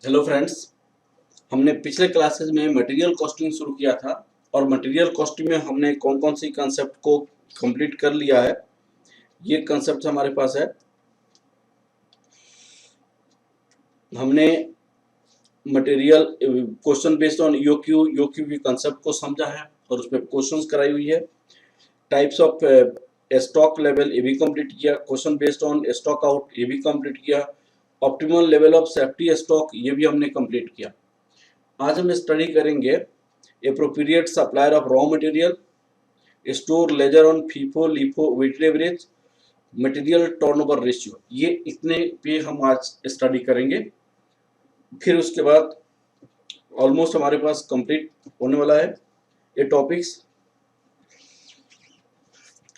Hello friends, हमने पिछले classes में मटेरियल कॉस्टिंग शुरू किया था और मटेरियल कॉस्टिंग में हमने कौन कौन सी कंसेप्ट को कंप्लीट कर लिया है। ये कंसेप्ट हमारे पास है। हमने material question based on EOQ की कंसेप्ट को समझा है और उसमें क्वेश्चंस कराई हुई है। टाइप्स ऑफ स्टॉक लेवल ये भी कंप्लीट किया। Question based on stock out ये भी कंप्लीट किया। Optimal level of safety stock ये भी हमने कंप्लीट किया। आज हम स्टडी करेंगे appropriate supplier of raw material, store ledger on FIFO LIFO weighted average, material turnover ratio. ये इतने पे हम आज स्टडी करेंगे। फिर उसके बाद ऑलमोस्ट हमारे पास कंप्लीट होने वाला है ये टॉपिक्स।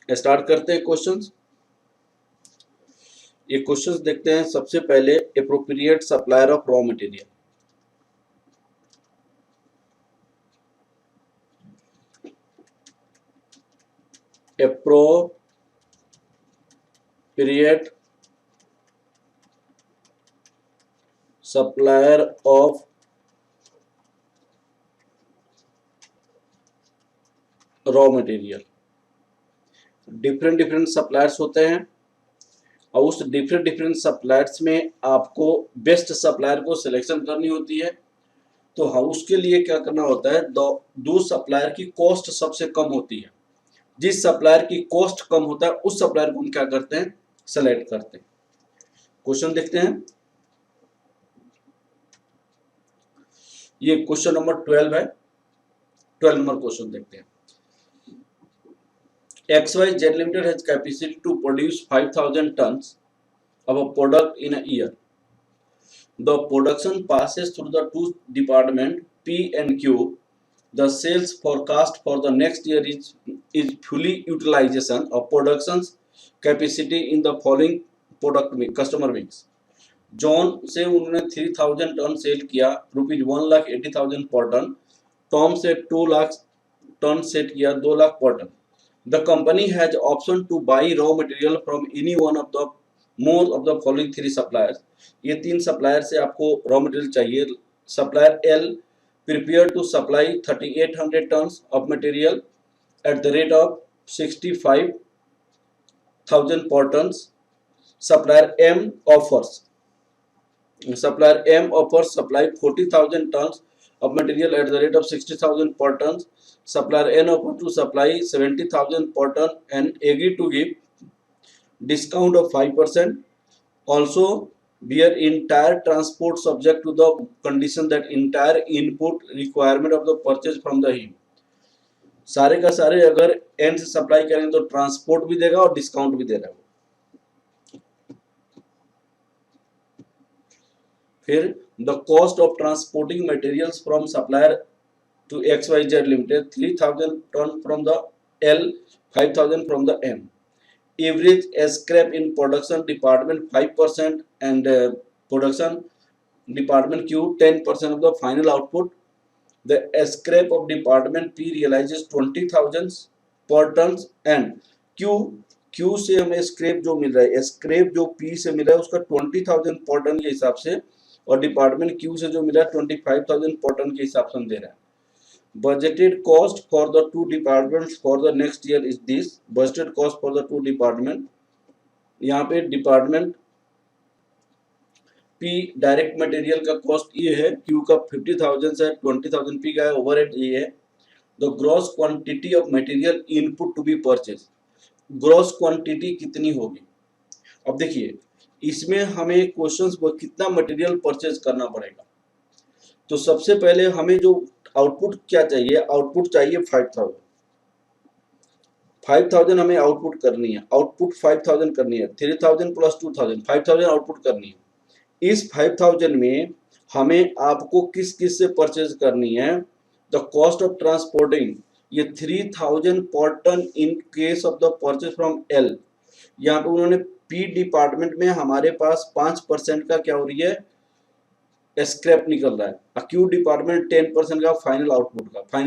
स्टार्ट करते हैं क्वेश्चंस। ये क्वेश्चंस देखते हैं। सबसे पहले appropriate supplier of raw material. appropriate supplier of raw material. Different suppliers होते हैं और उस डिफरेंट सप्लायर्स में आपको बेस्ट सप्लायर को सिलेक्शन करनी होती है। तो हाँ, उसके लिए क्या करना होता है, दो सप्लायर की कॉस्ट सबसे कम होती है। जिस सप्लायर की कॉस्ट कम होता है उस सप्लायर को हम क्या करते हैं, सेलेक्ट करते हैं। क्वेश्चन देखते हैं। ये क्वेश्चन नंबर 12 है। 12 नंबर क्वेश्चन देखते हैं। XYZ Limited has capacity to produce 5,000 tons of a product in a year. The production passes through the two departments P and Q. The sales forecast for the next year is fully utilization of production's capacity in the following product mix, customer mix. John से उन्होंने 3,000 ton cell किया, ₹1,80,000 पर ton. Tom से 2 lakh ton cell किया, 2 लाख पर ton. The company has option to buy raw material from any one of the more of the following 3 suppliers. ये 3 supplier से आपको रॉ मटेरियल चाहिए। Supplier L prepared to supply 3,800 tons of material at the rate of 65,000 per tons. Supplier M offers supply 40,000 tons of material at the rate of 60,000 per tons. Supplier N offer to supply 70,000 per ton and agree to give discount of 5%. Also bear entire transport subject to the condition that entire input requirement of the purchase from the him. सारे का सारे अगर N से supply करेंगे तो transport भी देगा और डिस्काउंट भी दे रहा है। फिर the cost of transporting materials from supplier to XYZ Limited 3,000 ton from the L, 5,000 from the M. Average scrap in production department 5% and production department Q 10% of the final output. The scrap of department P realizes 20,000 per tons and Q से हमें scrap जो मिल रहा है, scrap जो P से मिल रहा है उसका 20,000 पर टन के हिसाब से और डिपार्टमेंट Q से जो मिला 25,000 पर टन के हिसाब से हम दे रहा है। Budgeted cost for the two departments for the next year is this. Budgeted cost for the two department, यहाँ पे डिपार्टमेंट P डायरेक्ट मटेरियल का कॉस्ट ये है, Q का 50,000 से 20,000 P का है, ओवरहेड ये है। The gross quantity of material input to be purchase, gross quantity कितनी होगी। अब देखिए इसमें हमें क्वेश्चंस कितना मटेरियल परचेज करना पड़ेगा। तो सबसे पहले हमें जो आउटपुट क्या चाहिए, आउटपुट चाहिए 5,000 हमें आउटपुट करनी है। आउटपुट 5,000 करनी है, 3,000 प्लस 2,000 5,000 आउटपुट करनी है। इस 5,000 में हमें आपको किस किस से परचेज करनी है। द कॉस्ट ऑफ ट्रांसपोर्टिंग ये 3,000 per ton in case of the purchase from L. यहाँ पे उन्होंने पी डिपार्टमेंट में हमारे पास 5% का क्या हो रही है, स्क्रैप निकल रहा है। क्यू डिपार्टमेंट 10% का फाइनल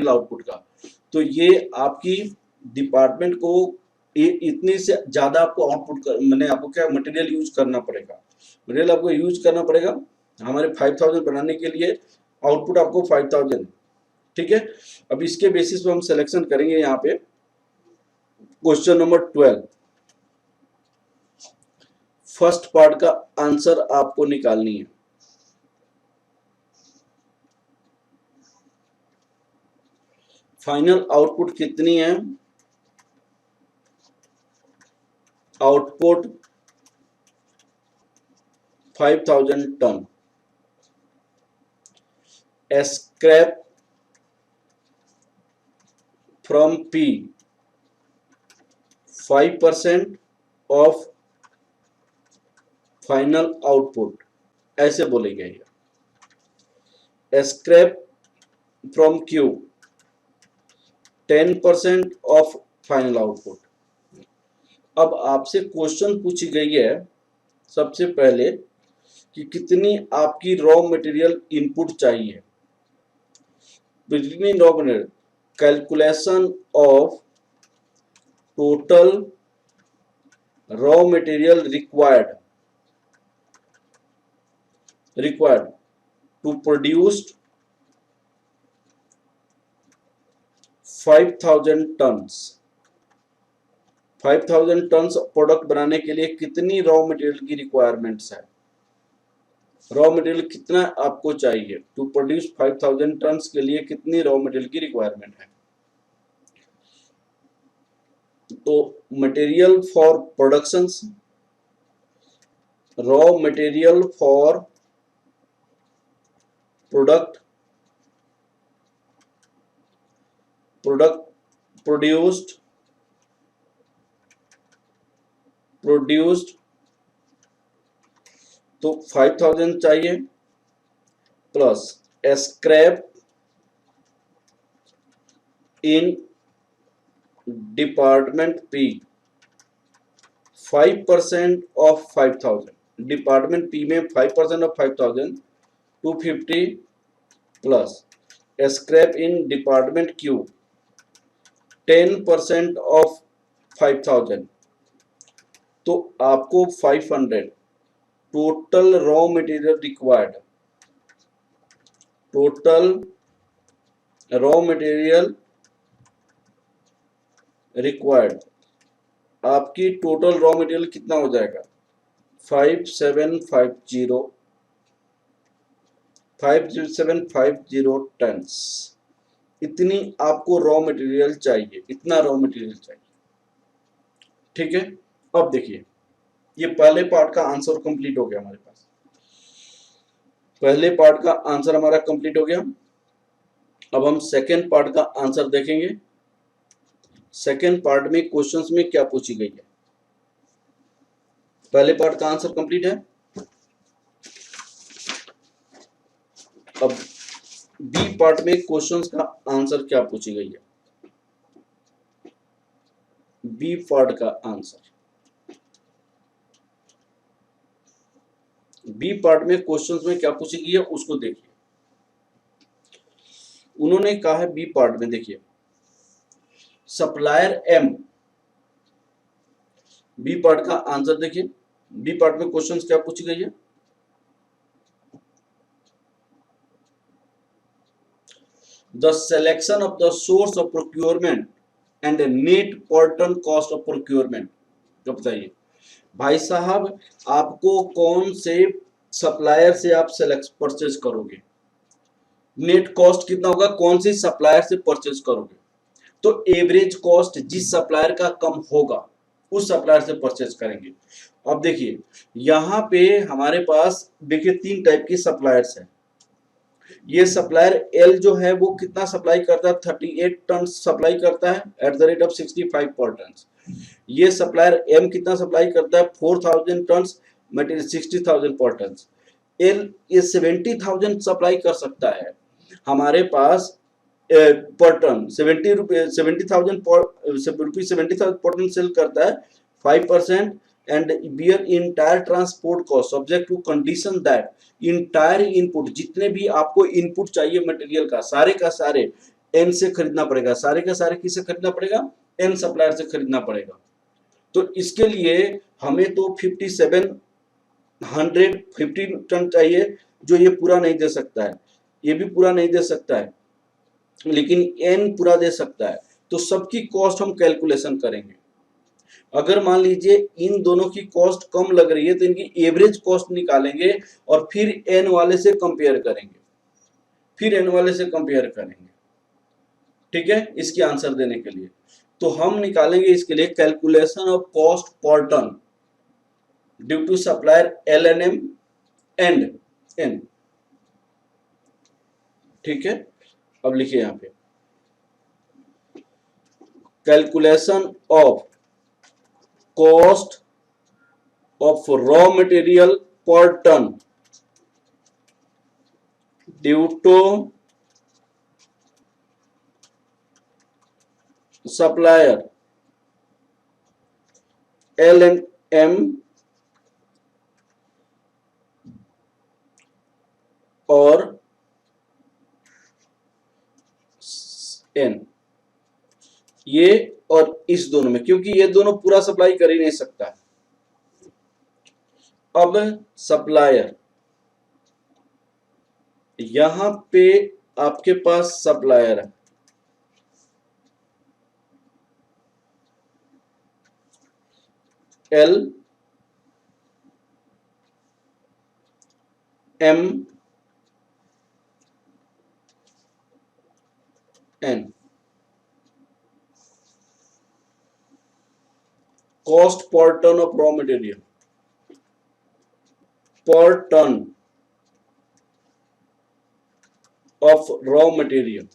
आउटपुट का। तो ये आपकी डिपार्टमेंट को इतनी से ज्यादा आपको आउटपुट मैंने आपको क्या मटेरियल यूज करना पड़ेगा, मटेरियल आपको यूज करना पड़ेगा हमारे 5000 बनाने के लिए आउटपुट आपको 5000 है, ठीक है। अब इसके बेसिस पे हम सिलेक्शन करेंगे यहाँ पे क्वेश्चन नंबर 12। फर्स्ट पार्ट का आंसर आपको निकालनी है। फाइनल आउटपुट कितनी है? Output 5000 ton. Scrap from P 5% of final output, ऐसे बोली गई है। Scrap from Q 10% of final output. अब आपसे क्वेश्चन पूछी गई है सबसे पहले कि कितनी आपकी रॉ मटेरियल इनपुट चाहिए। कितनी raw material? Calculation of total raw material required to produce 5000 tons. 5000 tons product बनाने के लिए कितनी रॉ मटेरियल की रिक्वायरमेंट्स है? रॉ मटेरियल कितना आपको चाहिए? टू प्रोड्यूस 5000 टन्स के लिए कितनी रॉ मटेरियल की रिक्वायरमेंट है? तो material for productions, raw material for product produced तो 5000 चाहिए, plus scrap in department P 5% of 5000। Department P में 5% of 5000 250 plus scrap in department Q 10% of 5000, तो आपको 500 total raw material required. Total raw material required आपकी total raw material कितना हो जाएगा? 5750 turns. इतनी आपको रॉ मटेरियल चाहिए, इतना रॉ मटेरियल चाहिए, ठीक है। अब देखिए, ये पहले पार्ट का आंसर कंप्लीट हो गया हमारे पास। पहले पार्ट का आंसर हमारा कंप्लीट हो गया। अब हम सेकेंड पार्ट का आंसर देखेंगे। सेकेंड पार्ट में क्वेश्चंस में क्या पूछी गई है। पहले पार्ट का आंसर कंप्लीट है। अब बी पार्ट में क्वेश्चंस का आंसर क्या पूछी गई है? बी पार्ट का आंसर, बी पार्ट में क्वेश्चंस में क्या पूछी गई है उसको देखिए। उन्होंने कहा है बी पार्ट में, देखिए सप्लायर एम। बी पार्ट का आंसर देखिए, बी पार्ट में क्वेश्चंस क्या पूछी गई है? The selection of the source of procurement and net per ton cost of procurement। तो बताइए भाई साहब, आपको कौन से सप्लायर से आप परचेज करोगे? नेट कॉस्ट कितना होगा? कौन सी सप्लायर से परचेज करोगे? तो एवरेज कॉस्ट जिस सप्लायर का कम होगा उस सप्लायर से परचेज करेंगे। अब देखिए यहाँ पे हमारे पास देखिए 3 टाइप की सप्लायर्स हैं। ये सप्लायर एल जो है वो कितना सप्लाई करता है? 38 टन सप्लाई करता है एट द रेट ऑफ 65 पर टन। ये सप्लायर एम कितना सप्लाई करता है? 4000 टन मटेरियल 60,000 पर टन। एल ये 70,000 सप्लाई कर सकता है हमारे पास पर टन। 70,000 पर टन सेल करता है 5% and bear entire transport cost subject to condition that entire input, जितने भी आपको इनपुट चाहिए मटेरियल का सारे एन से खरीदना पड़ेगा। सारे का सारे किससे खरीदना पड़ेगा? एन सप्लायर से खरीदना पड़ेगा। तो इसके लिए हमें तो 5750 टन चाहिए, जो ये पूरा नहीं दे सकता है, ये भी पूरा नहीं दे सकता है, लेकिन n पूरा दे सकता है। तो सबकी कॉस्ट हम कैलकुलेशन करेंगे। अगर मान लीजिए इन दोनों की कॉस्ट कम लग रही है तो इनकी एवरेज कॉस्ट निकालेंगे और फिर n वाले से कंपेयर करेंगे, ठीक है, इसकी आंसर देने के लिए। तो हम निकालेंगे इसके लिए calculation of cost per ton due to supplier LNM and n, ठीक है। अब लिखिए यहां पे calculation of cost of raw material per ton due to supplier L&M और N, ये और इस दोनों में, क्योंकि ये दोनों पूरा सप्लाई कर ही नहीं सकता। अब सप्लायर, यहां पे आपके पास सप्लायर है, L M N, cost per ton of raw material, per ton of raw material,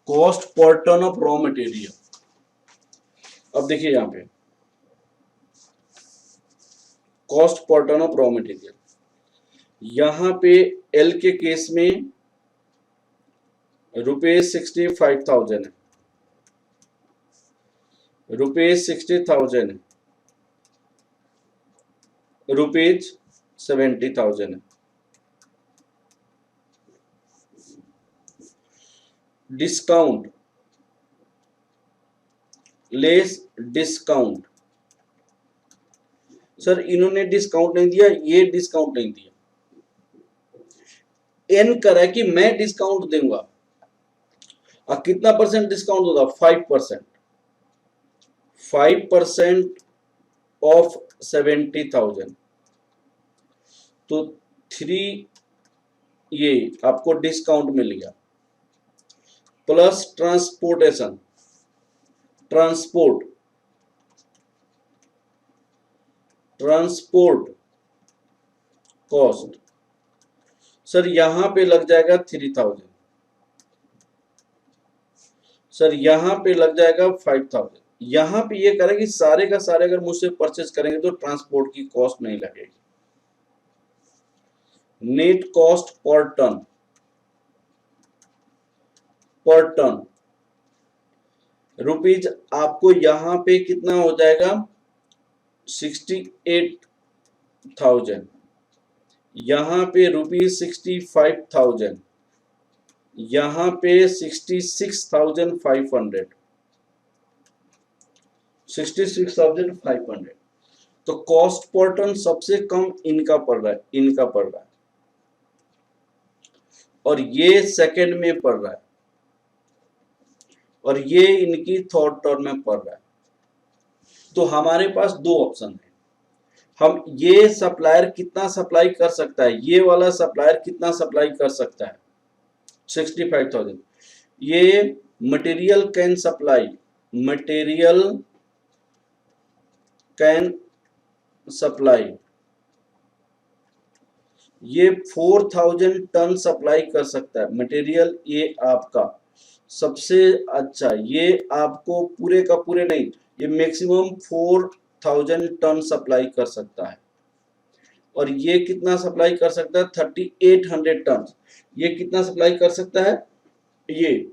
cost per ton of raw material। अब देखिए यहां पे cost per ton of raw material, यहां पे L के केस में ₹65,000 है, ₹60,000 है, ₹70,000 है। डिस्काउंट लेस डिस्काउंट, सर इन्होंने डिस्काउंट नहीं दिया, ये डिस्काउंट नहीं दिया, एन कर है कि मैं डिस्काउंट दूंगा। और कितना परसेंट डिस्काउंट होगा? 5%, 5% ऑफ 70,000, तो 3 ये आपको डिस्काउंट मिल गया, plus transportation, transport cost, sir यहां पे लग जाएगा 3,000, सर यहां पे लग जाएगा 5,000। यहां पे ये करें कि सारे का सारे अगर मुझसे परचेज करेंगे तो ट्रांसपोर्ट की कॉस्ट नहीं लगेगी। Net cost per ton rupees आपको यहां पे कितना हो जाएगा? 68,000, यहां पे ₹65,000, यहां पे 66,500, 66,500। तो कॉस्ट पर टन सबसे कम इनका पड़ रहा है, और ये सेकंड में पड़ रहा है, और ये इनकी थर्ड टर्म में पड़ रहा है। तो हमारे पास दो ऑप्शन है, हम ये सप्लायर कितना सप्लाई कर सकता है, ये वाला सप्लायर कितना सप्लाई कर सकता है 65,000, ये मटेरियल कैन सप्लाई, ये 4,000 टन सप्लाई कर सकता है मटेरियल। ये आपका सबसे अच्छा, ये आपको पूरे का पूरे नहीं, ये मैक्सिमम 4,000 टन सप्लाई कर सकता है। और ये कितना सप्लाई कर सकता है? 3,800 टन। ये कितना सप्लाई कर सकता है? ये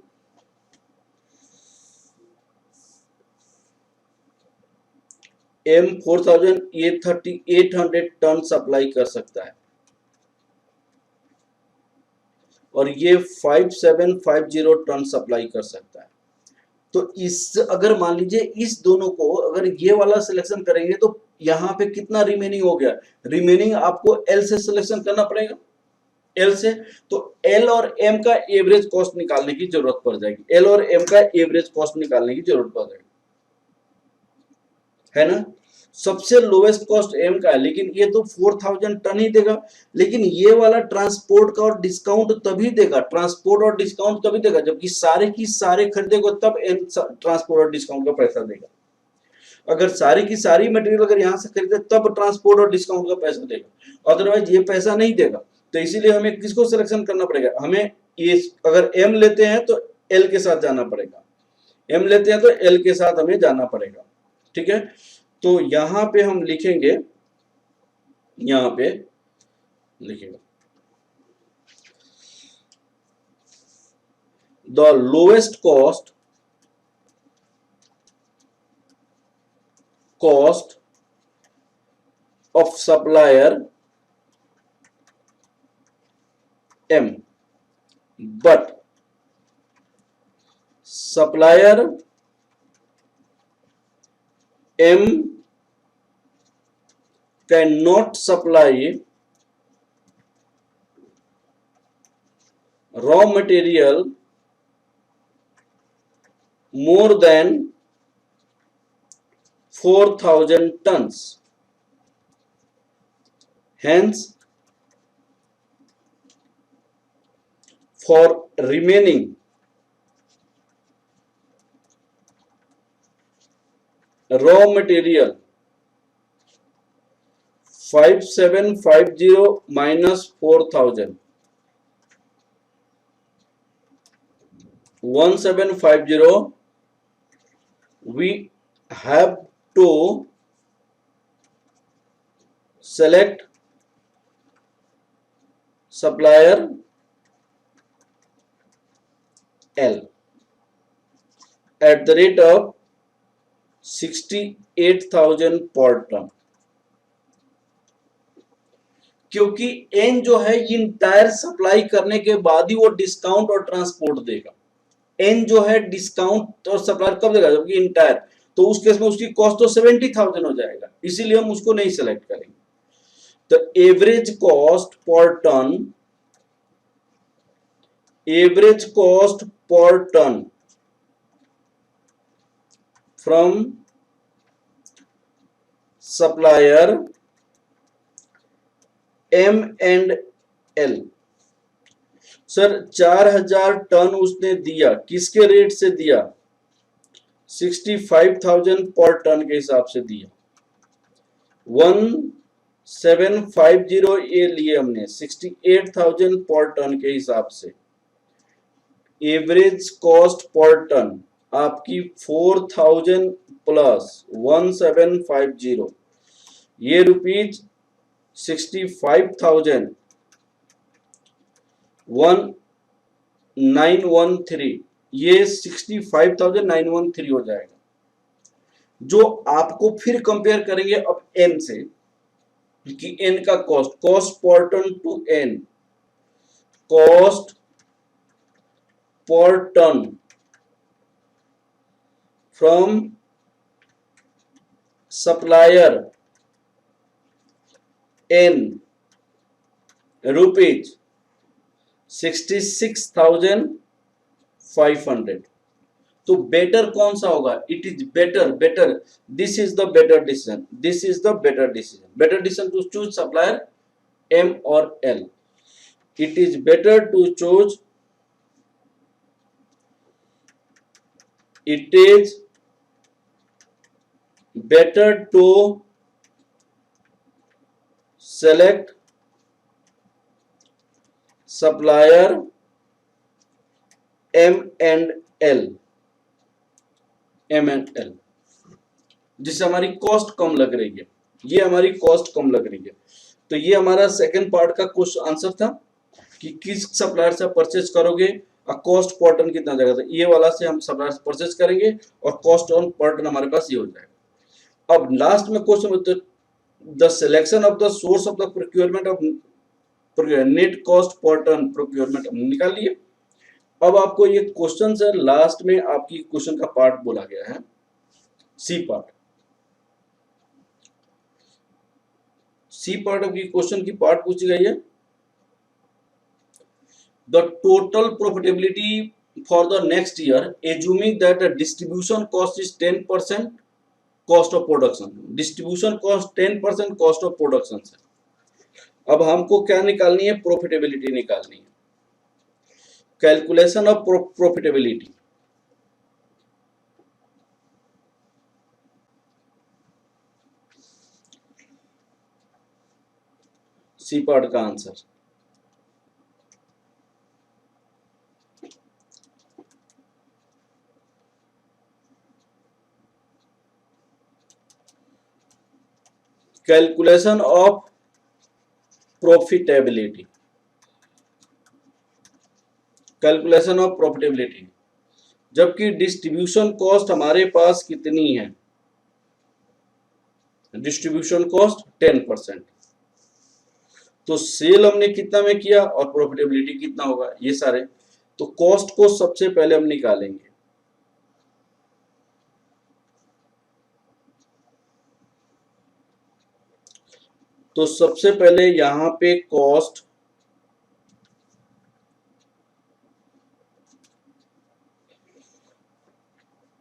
M4000 ये 3,800 टन सप्लाई कर सकता है, और ये 5,750 टन सप्लाई कर सकता है। तो इस अगर मान लीजिए इस दोनों को अगर ये वाला सिलेक्शन करेंगे तो यहाँ पे कितना रिमेनिंग हो गया, रिमेनिंग आपको एल से सिलेक्शन करना पड़ेगा, एल से। तो एल और एम का एवरेज कॉस्ट निकालने की जरूरत पड़ जाएगी, एल और एम का एवरेज कॉस्ट निकालने की जरूरत पड़ जाएगी, है ना। सबसे लोएस्ट कॉस्ट एम का है, लेकिन ये तो 4000 टन ही देगा, लेकिन ये वाला ट्रांसपोर्ट का और डिस्काउंट तभी देगा, ट्रांसपोर्ट और डिस्काउंट तभी देगा जबकि सारे की सारे खरीदेगा, तब एम ट्रांसपोर्ट और डिस्काउंट का पैसा देगा। अगर सारी की सारी मटेरियल अगर यहाँ से खरीदे तब ट्रांसपोर्ट और डिस्काउंट का पैसा देगा, अदरवाइज ये पैसा नहीं देगा। तो इसीलिए हमें किसको सिलेक्शन करना पड़ेगा, हमें ये अगर एम लेते हैं तो एल के साथ जाना पड़ेगा, एम लेते हैं तो एल के साथ हमें जाना पड़ेगा, ठीक है। तो यहां पे हम लिखेंगे, यहां पे लिखेगा the lowest cost of supplier M, but supplier M cannot supply raw material more than 4000 tons. Hence, for remaining raw material 5750 minus 4000, 1750, we have to select supplier L at the rate of 68,000 per ton, क्योंकि N जो है entire supply करने के बाद ही वो discount और transport देगा। N जो है डिस्काउंट और सप्लाई कब देगा, जबकि इंटायर, तो उस केस में उसकी कॉस्ट तो 70,000 हो जाएगा, इसीलिए हम उसको नहीं सेलेक्ट करेंगे। तो average cost per ton from supplier M and L. Sir 4000 ton उसने दिया, किसके रेट से दिया, 65,000 पर टन के हिसाब से दिया। 1750 ये लिए हमने 68,000 पर टन के हिसाब से। एवरेज कॉस्ट पर टन आपकी 4000 प्लस 1750, ये रुपीज 65,000 1913, ये 65,913 हो जाएगा, जो आपको फिर कंपेयर करेंगे अब एन से कि एन का cost per ton to N, cost per ton from supplier N rupees 66,500। तो बेटर कौन सा होगा, it is better, this is the better decision, better decision to choose supplier M और L. It is better to choose, it is better to select supplier M and L, जिससे हमारी cost कम लग रही है, ये हमारी कॉस्ट कम लग रही है। तो ये हमारा सेकंड पार्ट का क्वेश्चन आंसर था कि किस सप्लायर से परचेज करोगे और कॉस्ट पर टन कितना जाएगा। तो ये वाला से हम सप्लायर से परचेज करेंगे और कॉस्ट ऑन पर टन हमारे पास ये हो जाएगा। अब लास्ट में question, the selection of the source of the procurement of net cost per ton procurement हमने निकाल लिए। अब आपको ये क्वेश्चन है, लास्ट में आपकी क्वेश्चन का पार्ट बोला गया है सी पार्ट। सी पार्ट की क्वेश्चन की पार्ट पूछी गई है, the total profitability for the next year assuming that distribution cost is 10% cost of production. Distribution cost 10% cost of production है। अब हमको क्या निकालनी है? प्रॉफिटेबिलिटी निकालनी है। Calculation of profitability, C part का answer. Calculation of profitability, calculation of profitability, जबकि डिस्ट्रीब्यूशन कॉस्ट हमारे पास कितनी है? Distribution cost 10%। तो सेल हमने कितना में किया और प्रॉफिटेबिलिटी कितना होगा, ये सारे। तो कॉस्ट को सबसे पहले हम निकालेंगे। तो सबसे पहले यहां पे cost,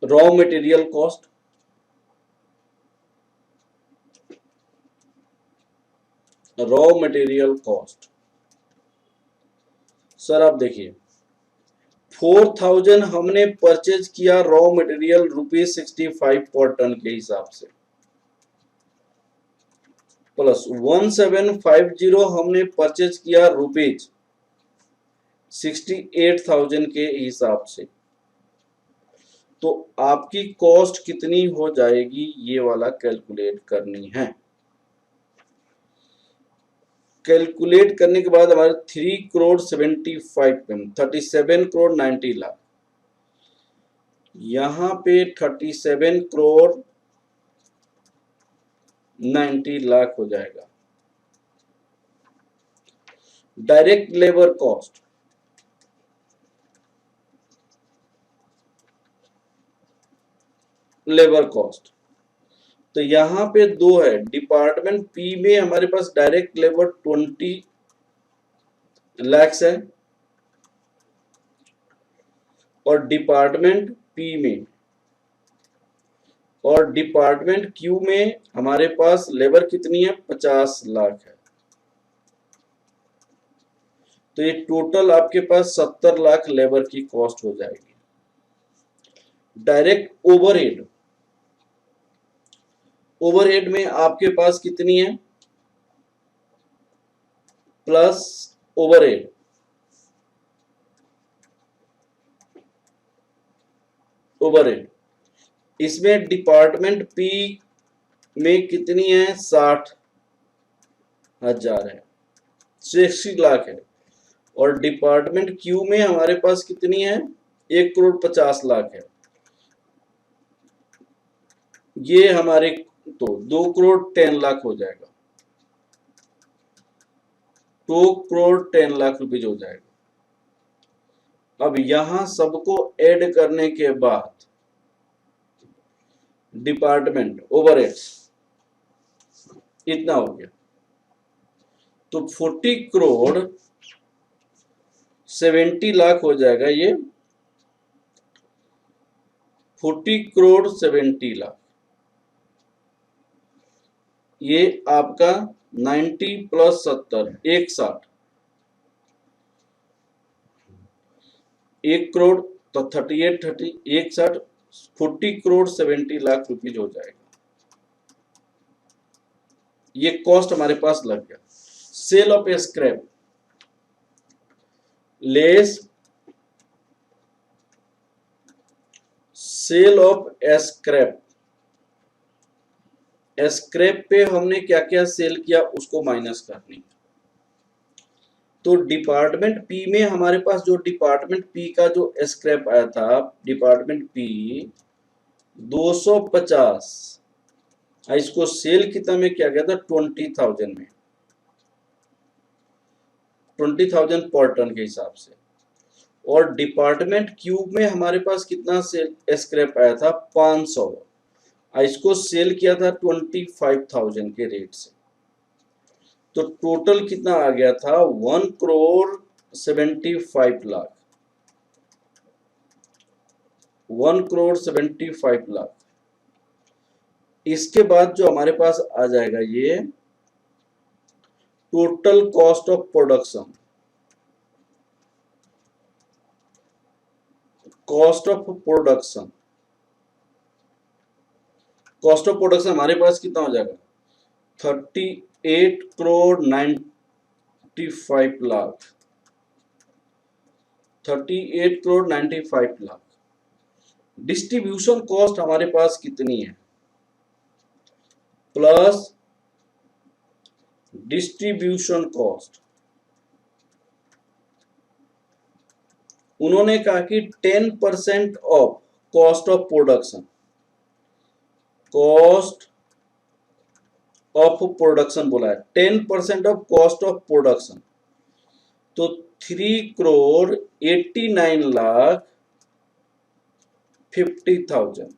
raw material cost, raw material cost. Sir आप देखिए 4000 हमने परचेज किया रॉ मटेरियल ₹65 पर टन के हिसाब से, प्लस 1750 हमने परचेज किया ₹68,000 के हिसाब से। तो आपकी कॉस्ट कितनी हो जाएगी, ये वाला कैलकुलेट करनी है। कैलकुलेट करने के बाद हमारे 37 करोड़ 90 लाख, यहां पे 37 करोड़ 90 लाख हो जाएगा। Direct labour cost, labour cost तो यहां पे दो है। डिपार्टमेंट पी में हमारे पास डायरेक्ट लेबर 20 लाख है, और डिपार्टमेंट पी में, और डिपार्टमेंट क्यू में हमारे पास लेबर कितनी है? 50 लाख है। तो ये टोटल आपके पास 70 लाख लेबर की कॉस्ट हो जाएगी। डायरेक्ट ओवरहेड, ओवरहेड में आपके पास कितनी है? प्लस ओवरहेड, ओवरहेड इसमें डिपार्टमेंट पी में कितनी है? 60,000 है, 60 लाख है। और डिपार्टमेंट क्यू में हमारे पास कितनी है? 1 करोड़ 50 लाख है। ये हमारे तो 2 करोड़ 10 लाख हो जाएगा, 2 करोड़ 10 लाख रुपीज हो जाएगा। अब यहां सबको ऐड करने के बाद डिपार्टमेंट ओवरहेड्स इतना हो गया। तो 40 करोड़ 70 लाख हो जाएगा। ये 40 करोड़ 70 लाख, ये आपका 90 प्लस 70 160, 1 करोड़ तो 38 30 160 40 करोड़ 70 लाख रुपीज हो जाएगा। ये कॉस्ट हमारे पास लग गया। Sale of scrap less sale of scrap, scrap पे हमने क्या क्या सेल किया उसको माइनस करनी। तो डिपार्टमेंट पी में हमारे पास जो डिपार्टमेंट पी का जो स्क्रैप आया था, डिपार्टमेंट पी 250, इसको सेल कितना में किया गया था? 20,000 में, 20,000 पर टन के हिसाब से। और डिपार्टमेंट क्यूब में हमारे पास कितना सेल स्क्रैप आया था? 500, इसको सेल किया था 25,000 के रेट से। तो टोटल कितना आ गया था 1,75,00,000, 1,75,00,000। इसके बाद जो हमारे पास आ जाएगा ये total cost of production, cost of production, cost of production हमारे पास कितना हो जाएगा 38,95,00,000, 38,95,00,000। डिस्ट्रीब्यूशन कॉस्ट हमारे पास कितनी है प्लस डिस्ट्रीब्यूशन कॉस्ट, उन्होंने कहा कि 10% of cost of production, cost of production बोला है 10% ऑफ कॉस्ट ऑफ प्रोडक्शन, तो 3,89,50,000।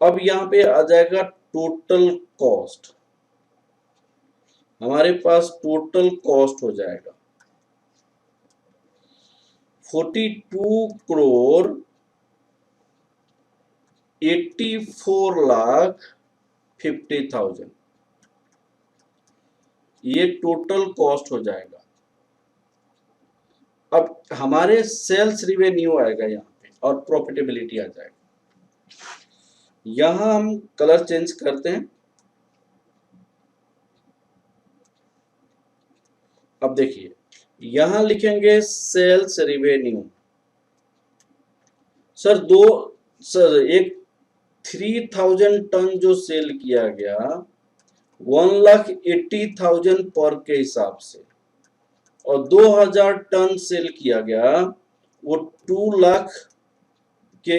अब यहां पे आ जाएगा टोटल कॉस्ट, हमारे पास टोटल कॉस्ट हो जाएगा 42,84,50,000, ये टोटल कॉस्ट हो जाएगा। अब हमारे सेल्स रिवेन्यू आएगा यहाँ पे और प्रॉफिटेबिलिटी आ जाएगा। यहां हम कलर चेंज करते हैं। अब देखिए यहां लिखेंगे सेल्स रिवेन्यू। सर एक 3,000 टन जो सेल किया गया 1,80,000 पर के हिसाब से, और 2,000 टन सेल किया गया वो 2 लाख के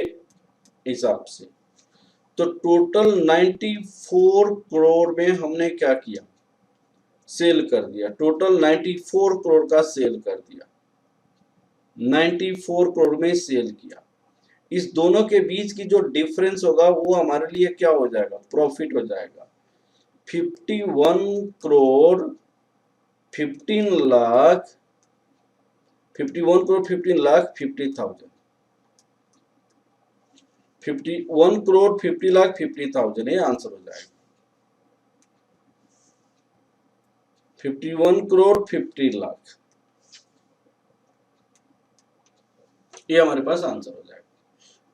हिसाब से, तो टोटल 94 करोड़ में हमने क्या किया सेल कर दिया, टोटल 94 करोड़ का सेल कर दिया, 94 करोड़ में सेल किया। इस दोनों के बीच की जो डिफरेंस होगा वो हमारे लिए क्या हो जाएगा प्रॉफिट हो जाएगा 51 करोड़ 15 लाख 51 करोड़ 15 लाख 50,000, 51 करोड़ 50 लाख 50,000 ये आंसर हो जाएगा 51 करोड़ 50 लाख, ये हमारे पास आंसर हो जाएगा।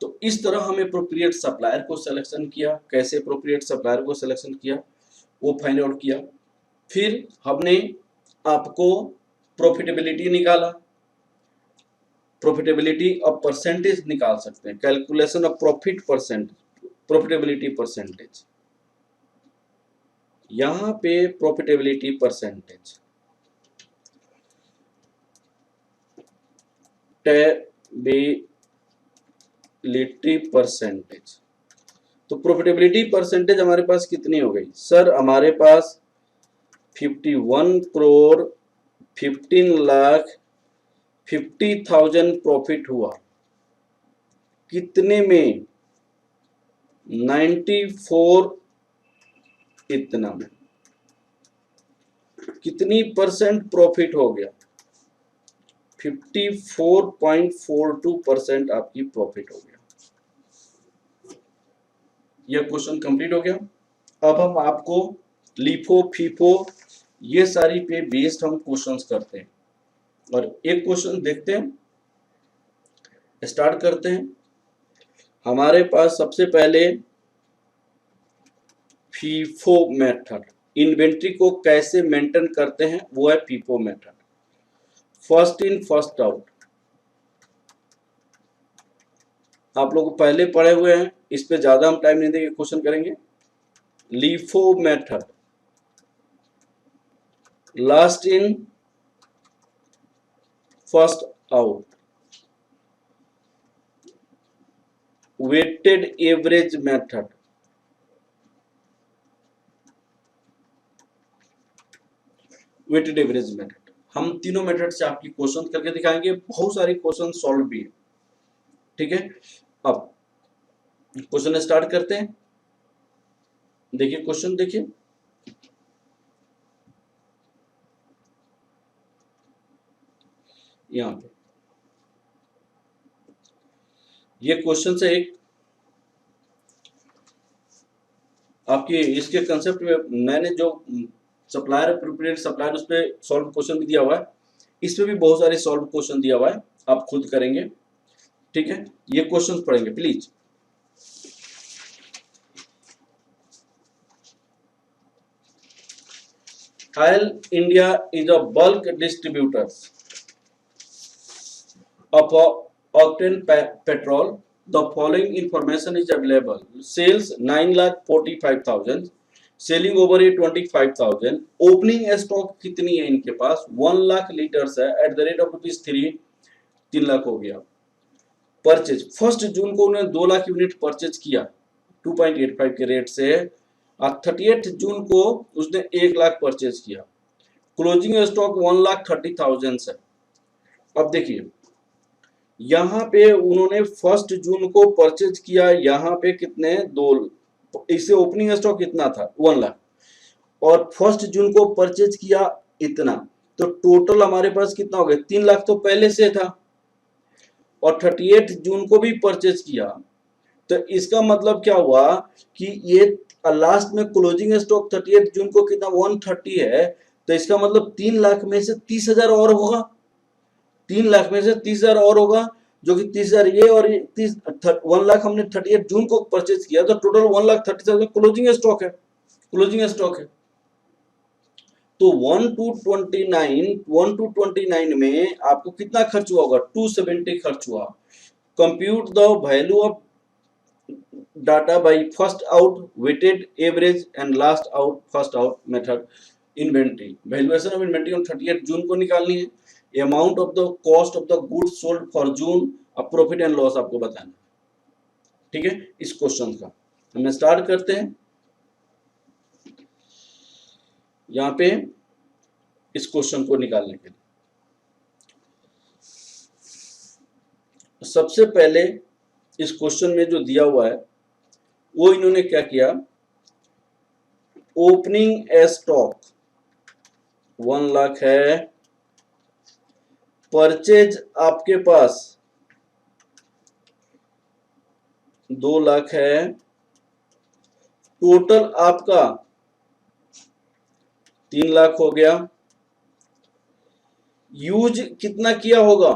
तो इस तरह हमें अप्रोप्रिएट सप्लायर को सिलेक्शन किया, कैसे अप्रोप्रिएट सप्लायर को सिलेक्शन किया वो फाइंड आउट किया। फिर हमने आपको प्रॉफिटेबिलिटी निकाला, प्रॉफिटेबिलिटी ऑफ परसेंटेज निकाल सकते हैं, calculation of profit percent, profitability percentage, यहां पे प्रॉफिटेबिलिटी परसेंटेज प्रॉफिटेबिलिटी परसेंटेज, तो प्रॉफिटेबिलिटी परसेंटेज हमारे पास कितनी हो गई सर, हमारे पास 51 करोड़ 15 लाख 50,000 प्रॉफिट हुआ, कितने में 94 इतना में, कितनी परसेंट प्रॉफिट हो गया 54.42% आपकी प्रॉफिट हो गया। यह क्वेश्चन कंप्लीट हो गया। अब हम आपको लीफो फीफो ये सारी पे बेस्ड हम क्वेश्चंस करते हैं, और एक क्वेश्चन देखते हैं, स्टार्ट करते हैं। हमारे पास सबसे पहले फीफो मेथड, इन्वेंट्री को कैसे मेंटेन करते हैं वो है FIFO method, first in first out, आप लोग पहले पढ़े हुए हैं, इस पे ज्यादा हम टाइम नहीं देंगे, क्वेश्चन करेंगे। LIFO method, last in first out, weighted average method, weighted average method, हम तीनों मेथड से आपकी क्वेश्चन करके दिखाएंगे, बहुत सारे क्वेश्चन सॉल्व भी है, ठीक है। अब क्वेश्चन स्टार्ट करते हैं। देखिए क्वेश्चन देखिए, यहाँ पे ये क्वेश्चन से एक आपकी इसके कंसेप्ट में मैंने जो सप्लायर प्रिपेरेड सप्लायर उस पर सॉल्व क्वेश्चन भी दिया हुआ है, इस पे भी बहुत सारे सॉल्व क्वेश्चन दिया हुआ है, आप खुद करेंगे। ठीक है, ये क्वेश्चन पढ़ेंगे please. Oil India is a bulk distributor of octane petrol. The following information is available: sales 9,45,000, selling over ये 25,000, ओपनिंग स्टॉक कितनी है इनके पास 1 लाख लीटर्स है at the rate of ₹3, 3 lakh हो गया। परचेज 1 जून को उन्होंने 2 लाख यूनिट परचेज किया 2.85 के रेट से, और 30 जून को उसने 1 लाख परचेज किया। क्लोजिंग स्टॉक 1,30,000 है। अब देखिए यहाँ पे उन्होंने 1 जून को परचेज किया, यहाँ पे कितने 2, इससे ओपनिंग स्टॉक कितना था 1 लाख, और 1 जून को परचेज किया इतना, तो टोटल हमारे पास कितना हो गया 3 लाख तो पहले से था, और 38 जून को भी परचेज किया। तो इसका मतलब क्या हुआ कि ये लास्ट में क्लोजिंग स्टॉक 38 जून को कितना 130 है, तो इसका मतलब 3 लाख में से 30,000 और होगा, 3 लाख में से 30,000 और होगा, जो कि 30,000 ये और 1 लाख हमने 38 जून को परचेज किया, तो टोटल 1,30,000 क्लोजिंग स्टॉक है, क्लोजिंग स्टॉक है। तो 1 to 29 में आपको कितना खर्च हुआ होगा 270 खर्च हुआ। Compute the value of data by first out weighted average and last out first out method. Inventory valuation of inventory on 38 June को निकालनी है। Amount of the cost of the goods sold for June, अब profit and loss आपको बताना। ठीक है, इस question का हम स्टार्ट करते हैं। यहाँ पे इस क्वेश्चन को निकालने के लिए सबसे पहले इस क्वेश्चन में जो दिया हुआ है वो इन्होंने क्या किया, ओपनिंग स्टॉक 1 लाख है, परचेज आपके पास 2 लाख है, टोटल आपका 3 लाख हो गया। यूज कितना किया होगा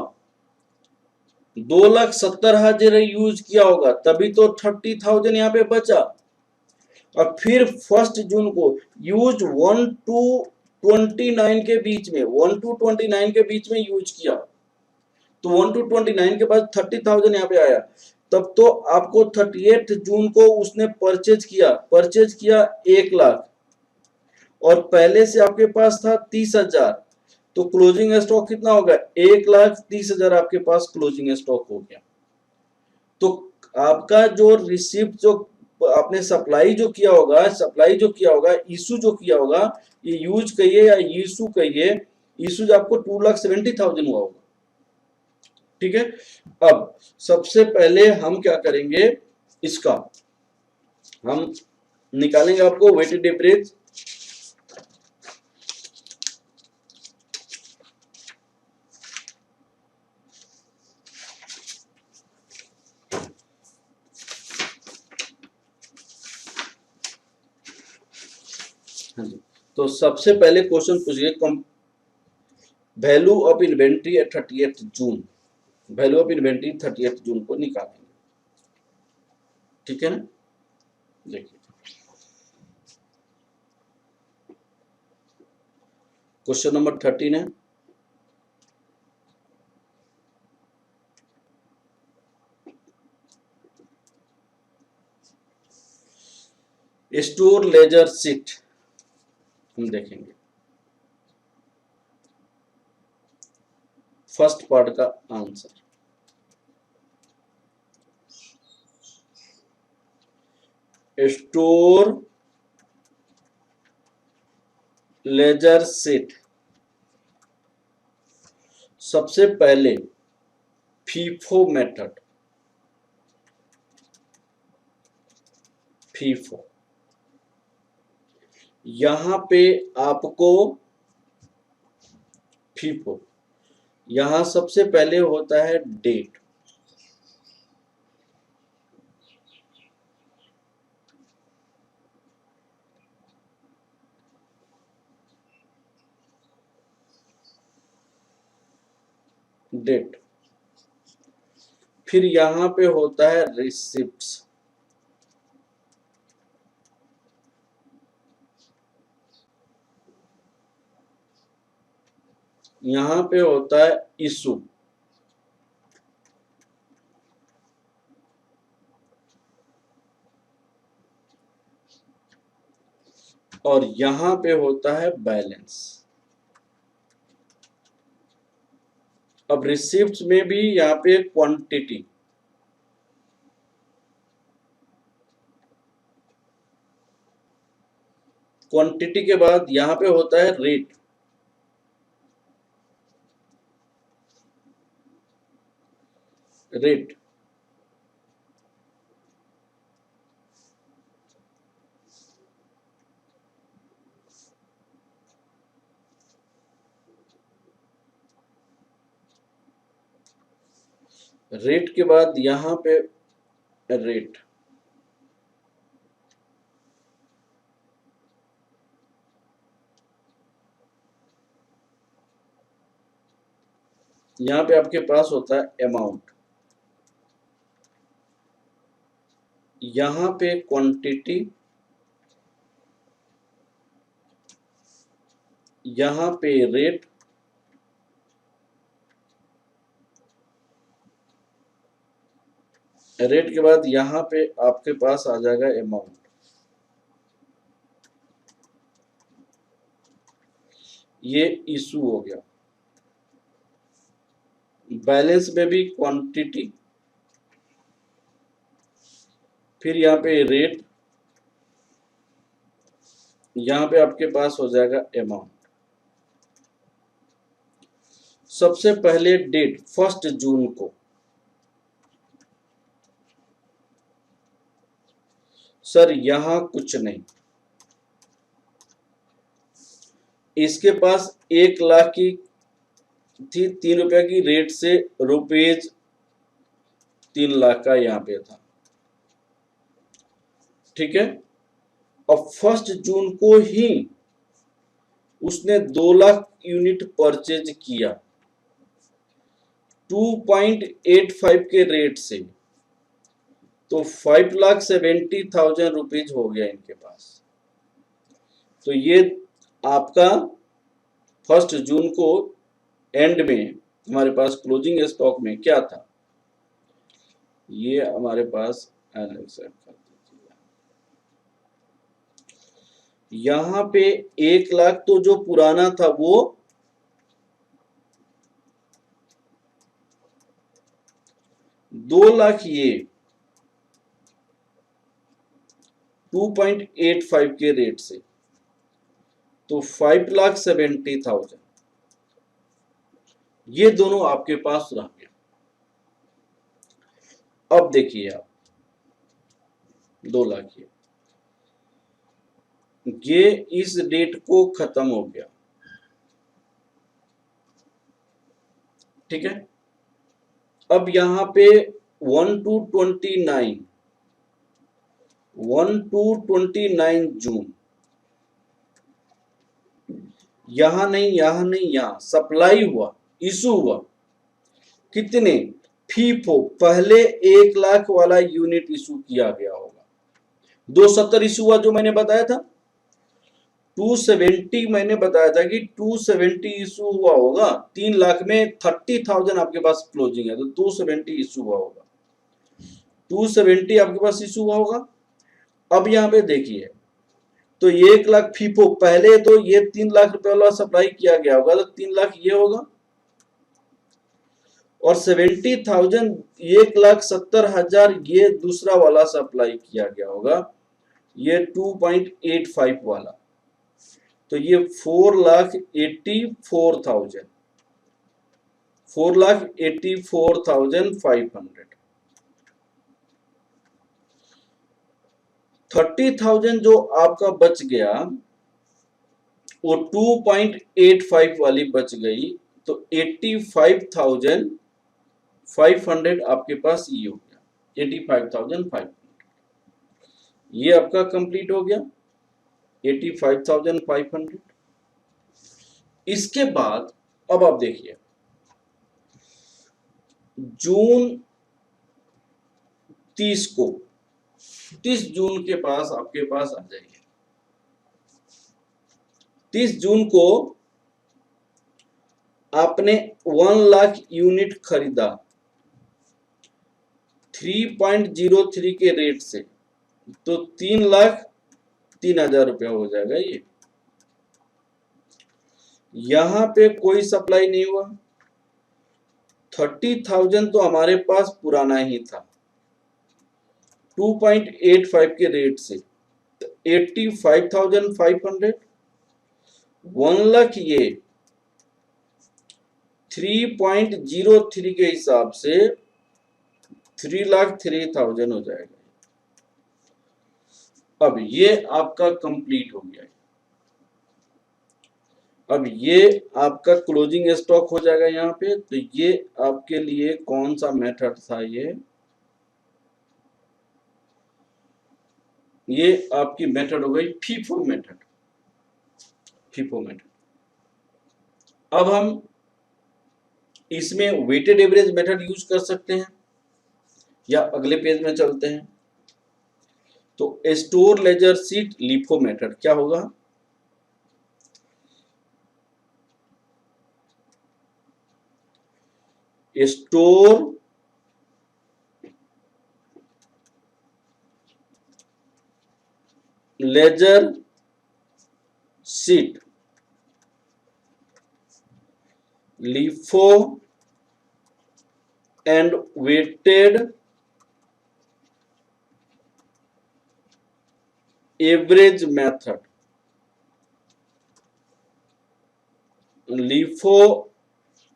2,70,000 यूज किया होगा, तभी तो 30,000 यहाँ पे बचा। और फिर 1 जून को यूज 1 to 29 के बीच में, 1 to 29 के बीच में यूज किया, तो 1 to 29 के बाद 30,000 यहाँ पे आया, तब तो आपको 38 जून को उसने परचेज किया 1 लाख, और पहले से आपके पास था 30,000, तो क्लोजिंग स्टॉक कितना होगा 1,30,000 आपके पास क्लोजिंग स्टॉक हो गया। तो आपका जो रिसिप्ट जो आपने सप्लाई जो किया होगा इशू जो किया होगा, ये यूज कहिए या इशू कहिए, इशूज आपको 2,70,000 हुआ होगा। ठीक है, अब सबसे पहले हम क्या करेंगे, इसका हम निकालेंगे आपको वेटेड एवरेज। हाँ जी, तो सबसे पहले क्वेश्चन पूछिए value of inventory at 38 June, value of inventory 38 June को निकालेंगे। ठीक है ना, देखिए क्वेश्चन नंबर 13 है, स्टोर लेजर शीट हम देखेंगे, फर्स्ट पार्ट का आंसर। स्टोर लेजर शीट सबसे पहले फीफो मेथड, फीफो, यहां पे आपको फीफो, यहां सबसे पहले होता है डेट। डेट, फिर यहां पे होता है रिसिप्ट्स। यहां पे होता है इशू। और यहां पे होता है बैलेंस। अब रिसिप्ट्स में भी यहाँ पे क्वांटिटी, क्वांटिटी के बाद यहाँ पे होता है रेट। रेट, रेट के बाद यहाँ पे रेट। यहाँ पे आपके पास होता है अमाउंट। यहाँ पे क्वांटिटी, यहाँ पे रेट, रेट के बाद यहाँ पे आपके पास आ जाएगा अमाउंट। ये इशू हो गया। बैलेंस में भी क्वांटिटी, फिर यहाँ पे रेट, यहाँ पे आपके पास हो जाएगा अमाउंट। सबसे पहले डेट 1 जून को, सर यहां कुछ नहीं, इसके पास 1 लाख की थी, 3 रुपया की रेट से रुपीज 3 लाख का यहाँ पे था। ठीक है, अब 1 जून को ही उसने 2 लाख यूनिट परचेज किया 2.85 के रेट से, तो 5,70,000 रुपीज हो गया इनके पास। तो ये आपका 1 जून को एंड में हमारे पास क्लोजिंग स्टॉक में क्या था, ये हमारे पास यहाँ पे 1 लाख तो जो पुराना था वो 2 लाख, ये 2.85 के रेट से, तो 5,70,000 ये दोनों आपके पास रह गया। अब देखिए आप 2 लाख ये इस डेट को खत्म हो गया। ठीक है, अब यहां पे 1 to 29 जून, यहां नहीं, यहां नहीं, यहां सप्लाई हुआ, इशू हुआ कितने, फीफो पहले 1 लाख वाला यूनिट इशू किया गया होगा। 270 इशू हुआ जो मैंने बताया था, 270 मैंने बताया था कि 270 इशू हुआ होगा। 3 लाख में 30,000 आपके पास क्लोजिंग है, तो 270 इशू हुआ होगा, 270 आपके पास इशू हुआ होगा। अब यहाँ पे देखिए, तो 1 लाख फीफो पहले तो ये 3 लाख रुपए वाला सप्लाई किया गया होगा, तो 3 लाख ये होगा, और 70,000 1,70,000 ये दूसरा वाला सप्लाई किया गया होगा, ये 2.85 वाला, तो ये 4,84,000, 4,84,500। 30,000 जो आपका बच गया वो 2.85 वाली बच गई, तो 85,500 आपके पास ये हो गया, 85,500 ये आपका कंप्लीट हो गया, 85,500। इसके बाद अब आप देखिए जून 30 को, 30 जून के पास आपके पास आ जाइए। 30 जून को आपने 1 लाख यूनिट खरीदा 3.03 के रेट से, तो 3,03,000 रुपया हो जाएगा ये। यहां पे कोई सप्लाई नहीं हुआ, 30,000 तो हमारे पास पुराना ही था 2.85 के रेट से, 85,500, 1 लाख ये 3.03 के हिसाब से 3,03,000 हो जाएगा। अब ये आपका कंप्लीट हो गया। अब ये आपका क्लोजिंग स्टॉक हो जाएगा यहाँ पे। तो ये आपके लिए कौन सा मेथड था, ये आपकी मेथड हो गई फीफो मेथड। FIFO method. अब हम इसमें वेटेड एवरेज मेथड यूज कर सकते हैं, या अगले पेज में चलते हैं। तो store ledger sheet LIFO method क्या होगा, store ledger sheet LIFO and weighted average method, LIFO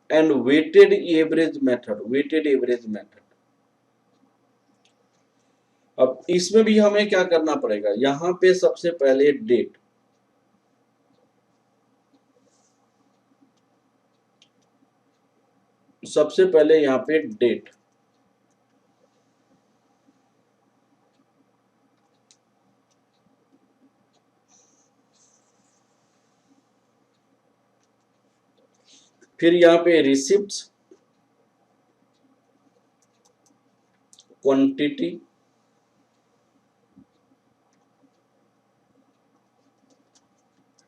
and weighted average method, weighted average method. अब इसमें भी हमें क्या करना पड़ेगा, यहां पे सबसे पहले डेट, सबसे पहले यहां पे डेट, फिर यहां पे रिसिप्ट्स, क्वांटिटी,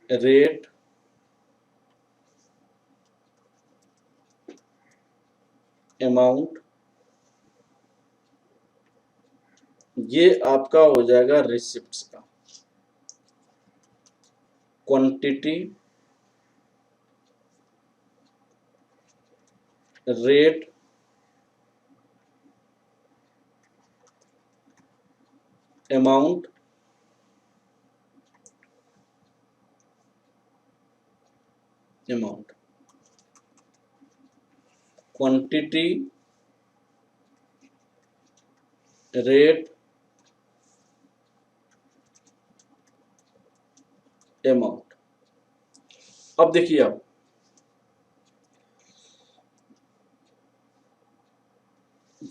रेट, अमाउंट, ये आपका हो जाएगा रिसिप्ट्स का। Quantity, rate, amount, amount, quantity, rate, amount. अब देखिए आप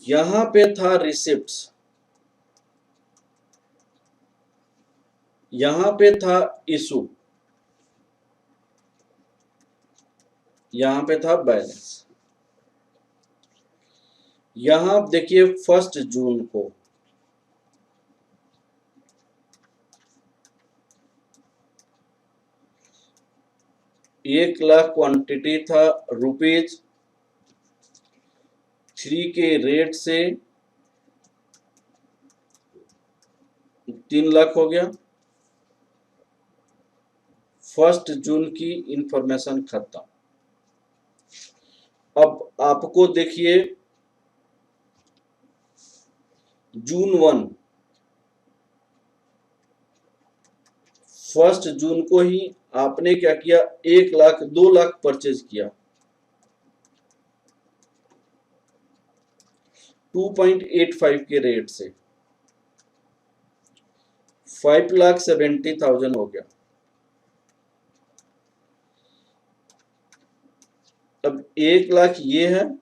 यहां पे था रिसिप्ट्स, यहां पे था इशू, यहां पे था बैलेंस। यहां आप देखिए 1 जून को एक लाख क्वांटिटी था ₹3 के रेट से 3 लाख हो गया। 1 जून की इंफॉर्मेशन खत्म। अब आपको देखिए जून 1 जून को ही आपने क्या किया, 1 लाख 2 लाख परचेज किया 2.85 के रेट से, 5,70,000 हो गया। अब 1 लाख ये है,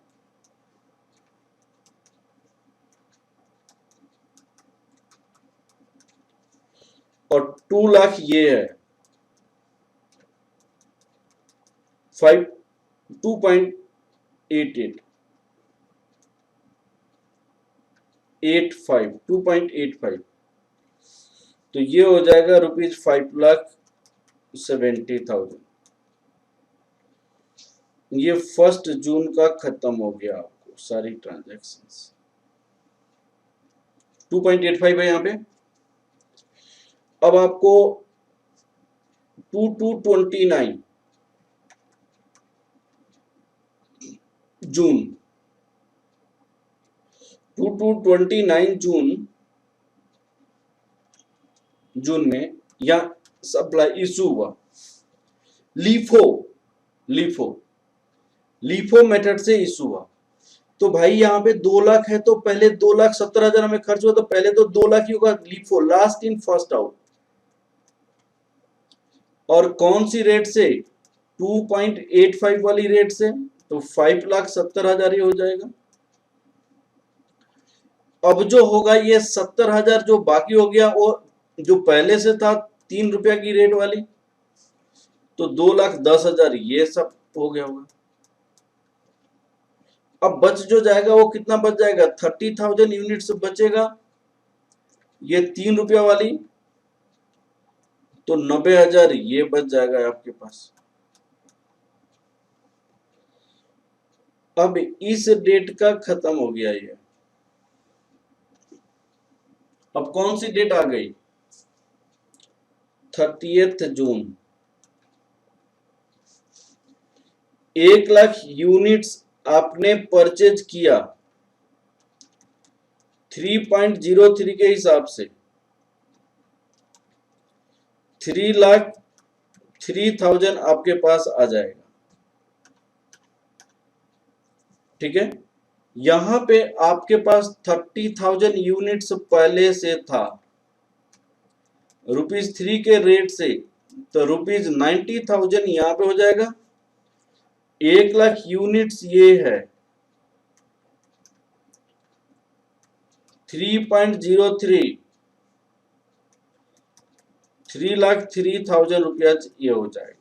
और 2 लाख ये है, 2.88 2.85, तो ये हो जाएगा ₹5,70,000। ये 1 जून का खत्म हो गया, आपको सारी ट्रांजैक्शंस। 2.85 है यहाँ पे। अब आपको 2229 जून 2229 जून में या सप्लाई इशू हुआ लीफो लीफो लीफो मेथड से इशू हुआ। तो भाई यहाँ पे 2 लाख है, तो पहले 2,70,000 हमें खर्च हुआ, तो पहले तो 2 लाख ही होगा LIFO, last in first out. और कौन सी रेट से? 2.85 वाली रेट से, तो 5,70,000 ही हो जाएगा। अब जो होगा ये 70,000 जो बाकी हो गया, वो जो पहले से था 3 रुपया की रेट वाली, तो 2,10,000 ये सब हो गया होगा। अब बच जो जाएगा वो कितना बच जाएगा? 30,000 यूनिट्स बचेगा, ये 3 रुपया वाली, तो 90,000 ये बच जाएगा आपके पास। अब इस डेट का खत्म हो गया ये। अब कौन सी डेट आ गई? 30 जून। 1 लाख यूनिट्स आपने परचेज किया 3.03 के हिसाब से, 3,03,000 आपके पास आ जाएगा। ठीक है, यहां पे आपके पास 30,000 यूनिट्स पहले से था ₹3 के रेट से, तो ₹90,000 यहां पे हो जाएगा। 1 लाख यूनिट्स ये है, 3.03, 3,03,000 रुपया ये हो जाएगा।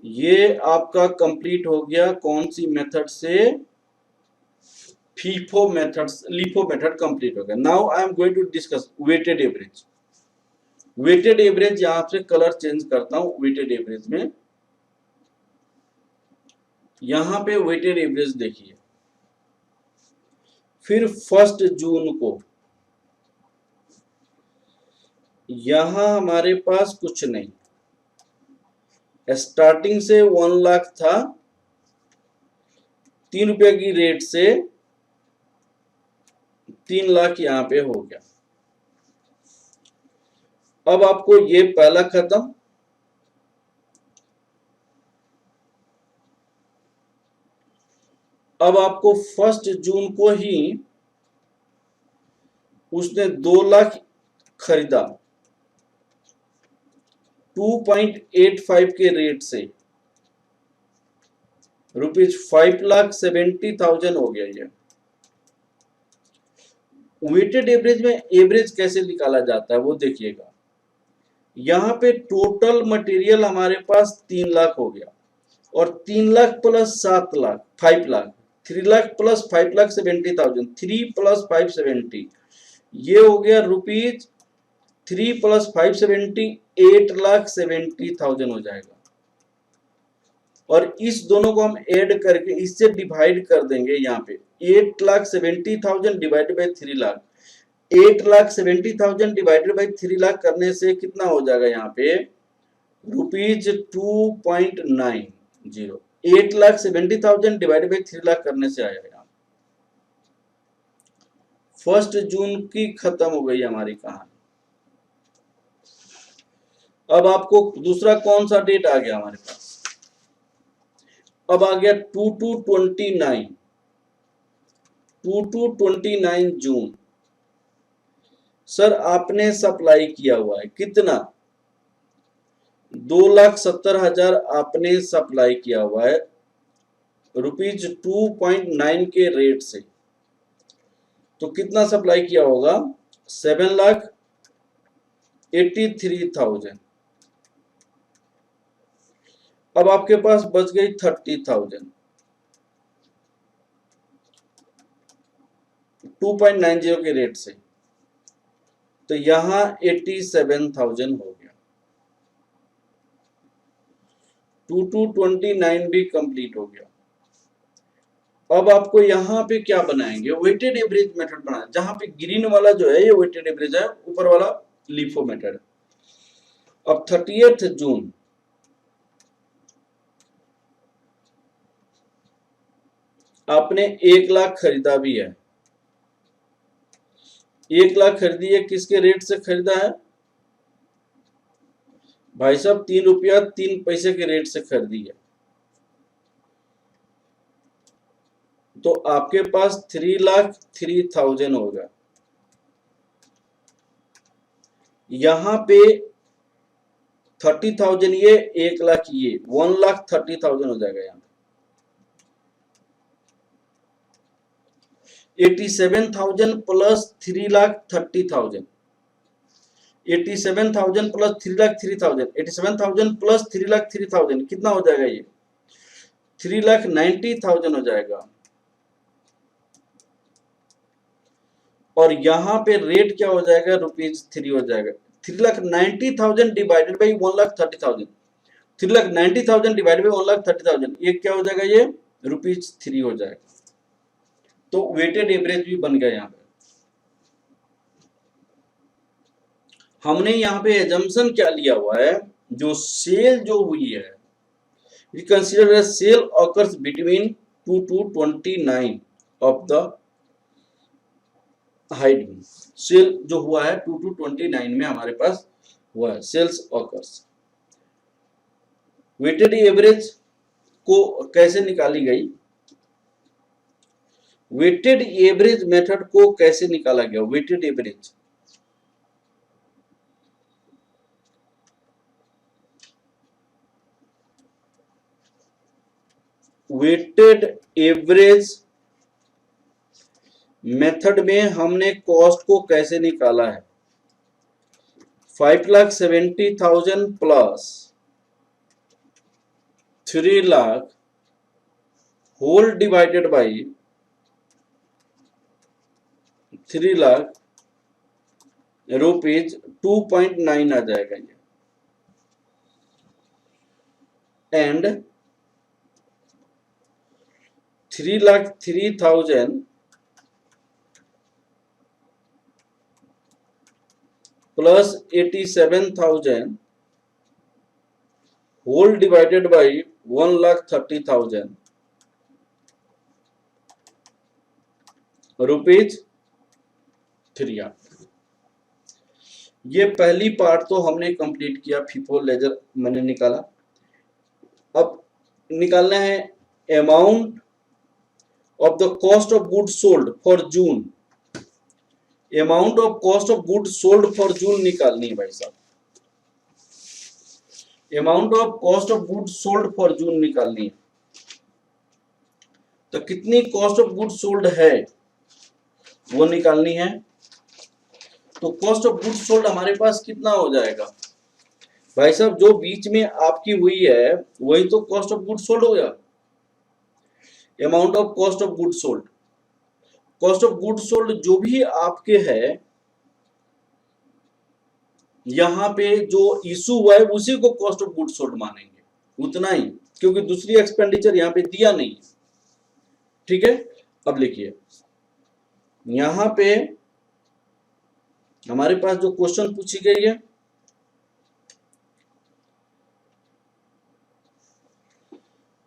ये आपका कंप्लीट हो गया कौन सी मेथड से? FIFO method, LIFO method complete हो गया। Now I am going to discuss weighted average. Weighted average यहां से कलर चेंज करता हूं। वेटेड एवरेज में यहां पे वेटेड एवरेज देखिए, फिर 1 जून को यहां हमारे पास कुछ नहीं, स्टार्टिंग से 1 लाख था, 3 रुपए की रेट से 3 लाख यहां पे हो गया। अब आपको ये पहला खत्म, अब आपको 1 जून को ही उसने 2 लाख खरीदा 2.85 के रेट से, ₹5,70,000 हो गया। ये वेटेड एवरेज में एवरेज कैसे निकाला जाता है वो देखिएगा। यहां पे टोटल मटेरियल हमारे पास 3 लाख हो गया, और 3 lakh plus 7 lakh 5 lakh, 3 lakh plus 5,70,000, 3 plus 570, ये हो गया ₹3 प्लस 570, 8,70,000 हो जाएगा। और इस दोनों को हम ऐड करके इससे डिवाइड कर देंगे। यहाँ पे 8,70,000 divided by 3 lakh, 8,70,000 divided by 3 lakh करने से कितना हो जाएगा? यहाँ पे ₹2.90, 8,70,000 डिवाइडेड बाई 3 लाख करने से आया। 1 जून की खत्म हो गई हमारी कहानी। अब आपको दूसरा कौन सा डेट आ गया हमारे पास? अब आ गया 2229 जून। सर आपने सप्लाई किया हुआ है कितना? 2,70,000 आपने सप्लाई किया हुआ है ₹2.9 के रेट से, तो कितना सप्लाई किया होगा? 7,83,000। अब आपके पास बच गई 30,000 2.90 के रेट से, तो यहां 87,000 हो गया। 2229 भी कंप्लीट हो गया। अब आपको यहाँ पे क्या बनाएंगे? वेटेड एवरेज मेथड बनाए, जहां पे ग्रीन वाला जो है ये वेटेड एवरेज है, ऊपर वाला लिफो मेथड। अब 30 जून आपने 1 लाख खरीदा भी है। 1 लाख खरीदी है, किसके रेट से खरीदा है भाई साहब? ₹3.03 के रेट से खरीदी है। तो आपके पास 3,03,000 होगा। यहां पे 30,000 ये, 1 लाख ये, 1,30,000 हो जाएगा। यहाँ 87,000 प्लस 3,30,000, 87,000 प्लस 3,03,000, 87,000 प्लस 3,03,000 कितना हो जाएगा? ये 3,90,000 हो जाएगा। और यहाँ पे रेट क्या हो जाएगा? ₹3 हो जाएगा। 3,90,000 डिवाइडेड बाई 1,30,000, 3,90,000 डिवाइडेड बाई 1,30,000, ये क्या हो जाएगा? ये ₹3 हो जाएगा। तो वेटेड एवरेज भी बन गया। यहाँ पे हमने यहाँ पे एजम्पशन क्या लिया हुआ है? जो सेल जो हुई है, we consider a sale occurs between 2 to 29 of the height में। सेल जो हुआ है 2 to 29 में हमारे पास हुआ है, सेल्स ऑकर्स। वेटेड एवरेज को कैसे निकाली गई? वेटेड एवरेज मेथड को कैसे निकाला गया? Weighted average weighted average method में हमने कॉस्ट को कैसे निकाला है? 5,70,000 plus 3 lakh whole divided by 3 lakh ₹2.9 आ जाएगा ये। And 3,03,000 plus 87,000 whole divided by 1,30,000 ₹3। ये पहली पार्ट तो हमने कंप्लीट किया, फीफो लेजर मैंने निकाला। अब निकालना है amount of the cost of good sold for June. Amount of cost of good sold for जून निकालनी है भाई साहब। Amount of cost of good sold for जून निकालनी है। तो कितनी कॉस्ट ऑफ गुड सोल्ड है वो निकालनी है। तो कॉस्ट ऑफ गुड सोल्ड हमारे पास कितना हो जाएगा भाई साहब? जो बीच में आपकी हुई है वही तो कॉस्ट ऑफ गुड सोल्ड हो गया। Amount of cost of good sold, cost of good sold जो भी आपके है, यहां पे जो इशू हुआ है उसी को कॉस्ट ऑफ गुड सोल्ड मानेंगे, उतना ही, क्योंकि दूसरी एक्सपेंडिचर यहां पे दिया नहीं। ठीक है, अब लिखिए यहां पे हमारे पास जो क्वेश्चन पूछी गई है,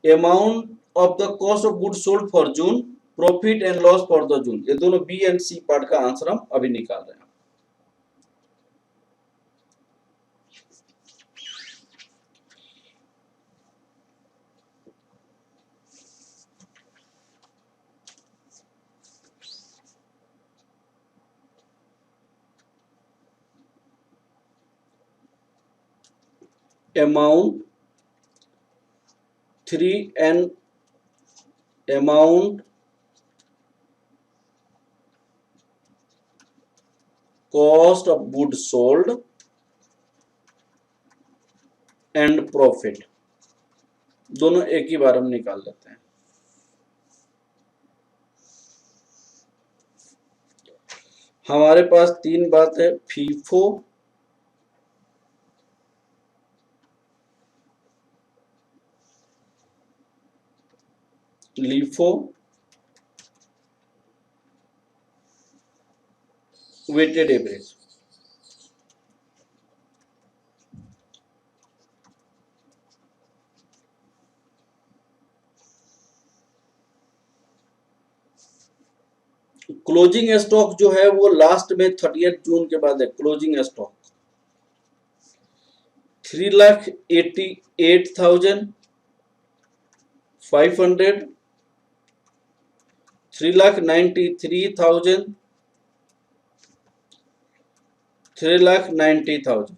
amount of the cost of good sold for June, profit and loss for the June, ये दोनों बी एंड सी पार्ट का आंसर हम अभी निकाल रहे हैं। Amount 3 and amount, cost of goods sold and profit, दोनों एक ही बार हम निकाल लेते हैं। हमारे पास तीन बात है, FIFO, LIFO, weighted average. Closing stock जो है वो लास्ट में 30 जून के बाद है। Closing stock 3,88,500, 3,93,000, 3,90,000।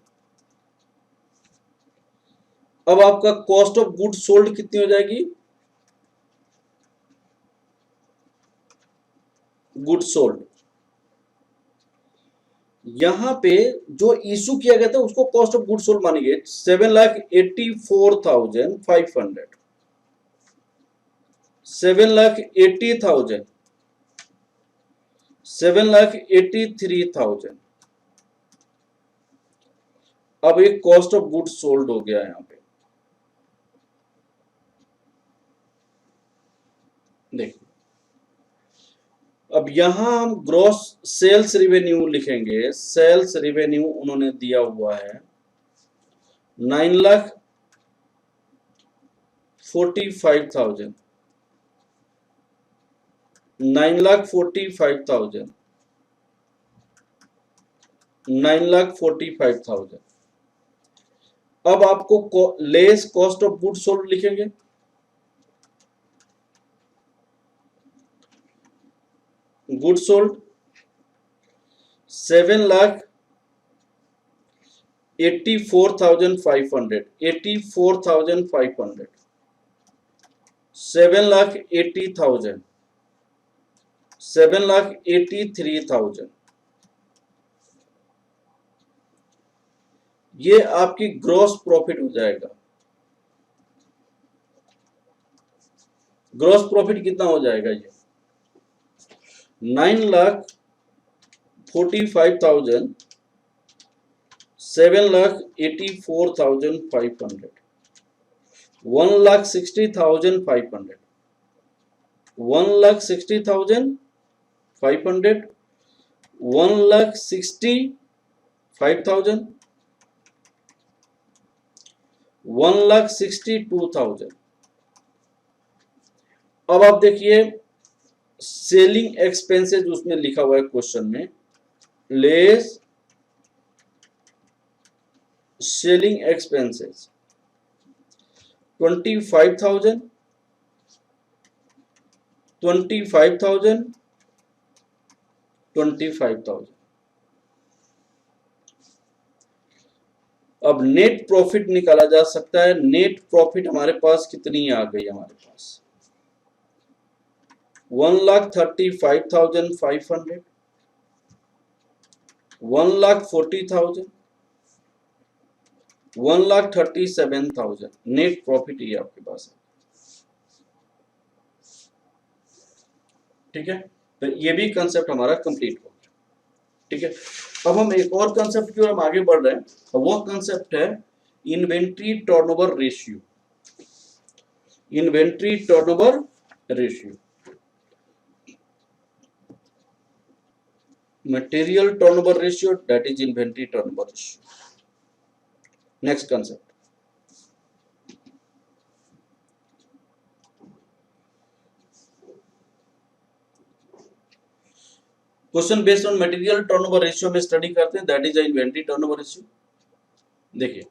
अब आपका कॉस्ट ऑफ गुड सोल्ड कितनी हो जाएगी? गुड सोल्ड, यहां पे जो इशू किया गया था उसको कॉस्ट ऑफ गुड सोल्ड मानेंगे। 7,84,500, 7,80,000, 7,83,000। अब एक कॉस्ट ऑफ गुड सोल्ड हो गया यहां पे, देखिए। अब यहां हम ग्रॉस सेल्स रिवेन्यू लिखेंगे। सेल्स रिवेन्यू उन्होंने दिया हुआ है 9,45,000, 9,45,000, 9,45,000। अब आपको less cost of good sold लिखेंगे। Good sold 7,84,500, 84,500, 7,80,000, 7,83,000। ये आपकी ग्रॉस प्रॉफिट हो जाएगा। ग्रॉस प्रॉफिट कितना हो जाएगा? ये 9,45,000, 7,84,500, 1,60,500, 1,60,500, 1,65,000, 1,62,000। अब आप देखिए सेलिंग एक्सपेंसेस उसमें लिखा हुआ है क्वेश्चन में, लेस सेलिंग एक्सपेंसेस 25,000, 25,000, 25,000। अब नेट प्रॉफिट निकाला जा सकता है। नेट प्रॉफिट हमारे पास कितनी आ गई? हमारे पास 1,35,500, 1,40,000, 1,37,000 नेट प्रॉफिट ये आपके पास है। ठीक है, तो ये भी कंसेप्ट हमारा कंप्लीट हो गया। ठीक है, अब हम एक और कंसेप्ट की ओर हम आगे बढ़ रहे हैं। वो कंसेप्ट है inventory turnover ratio. Inventory turnover ratio, material turnover ratio, that is inventory turnover ratio. Next concept, question based on material turnover ratio में स्टडी करते हैं, that is inventory turnover ratio. देखिए,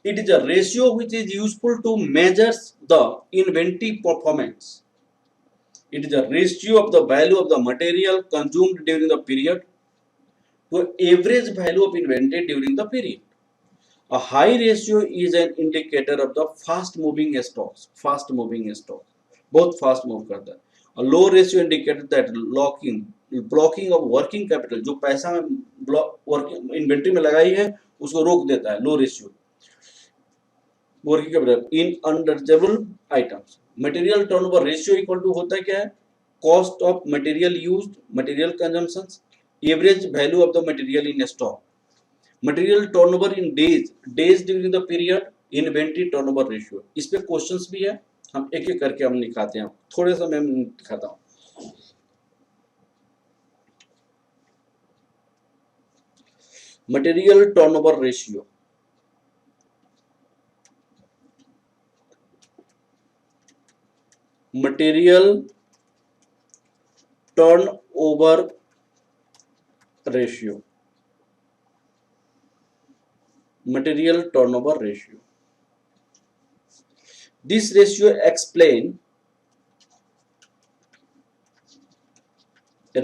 it is a ratio which is useful to measures the inventory performance. It is a ratio of the value of the material consumed during the period to average value of inventory during the period. A high ratio is an indicator of the fast moving stocks. Fast moving stock. बहुत fast move करता है। और low ratio indicate that blocking of working capital, जो पैसा में working inventory में लगाई है उसको रोक देता है low ratio working capital in untouchable items. Material turnover ratio equal to होता है क्या है, cost of material used, material consumptions, average value of the material in stock, material turnover in days during the period, inventory turnover ratio. इस पे questions भी है, हम एक एक करके हम दिखाते हैं, थोड़े सा मैं दिखाता हूं। Material turnover ratio, material turnover ratio, material turnover ratio. This ratio explain the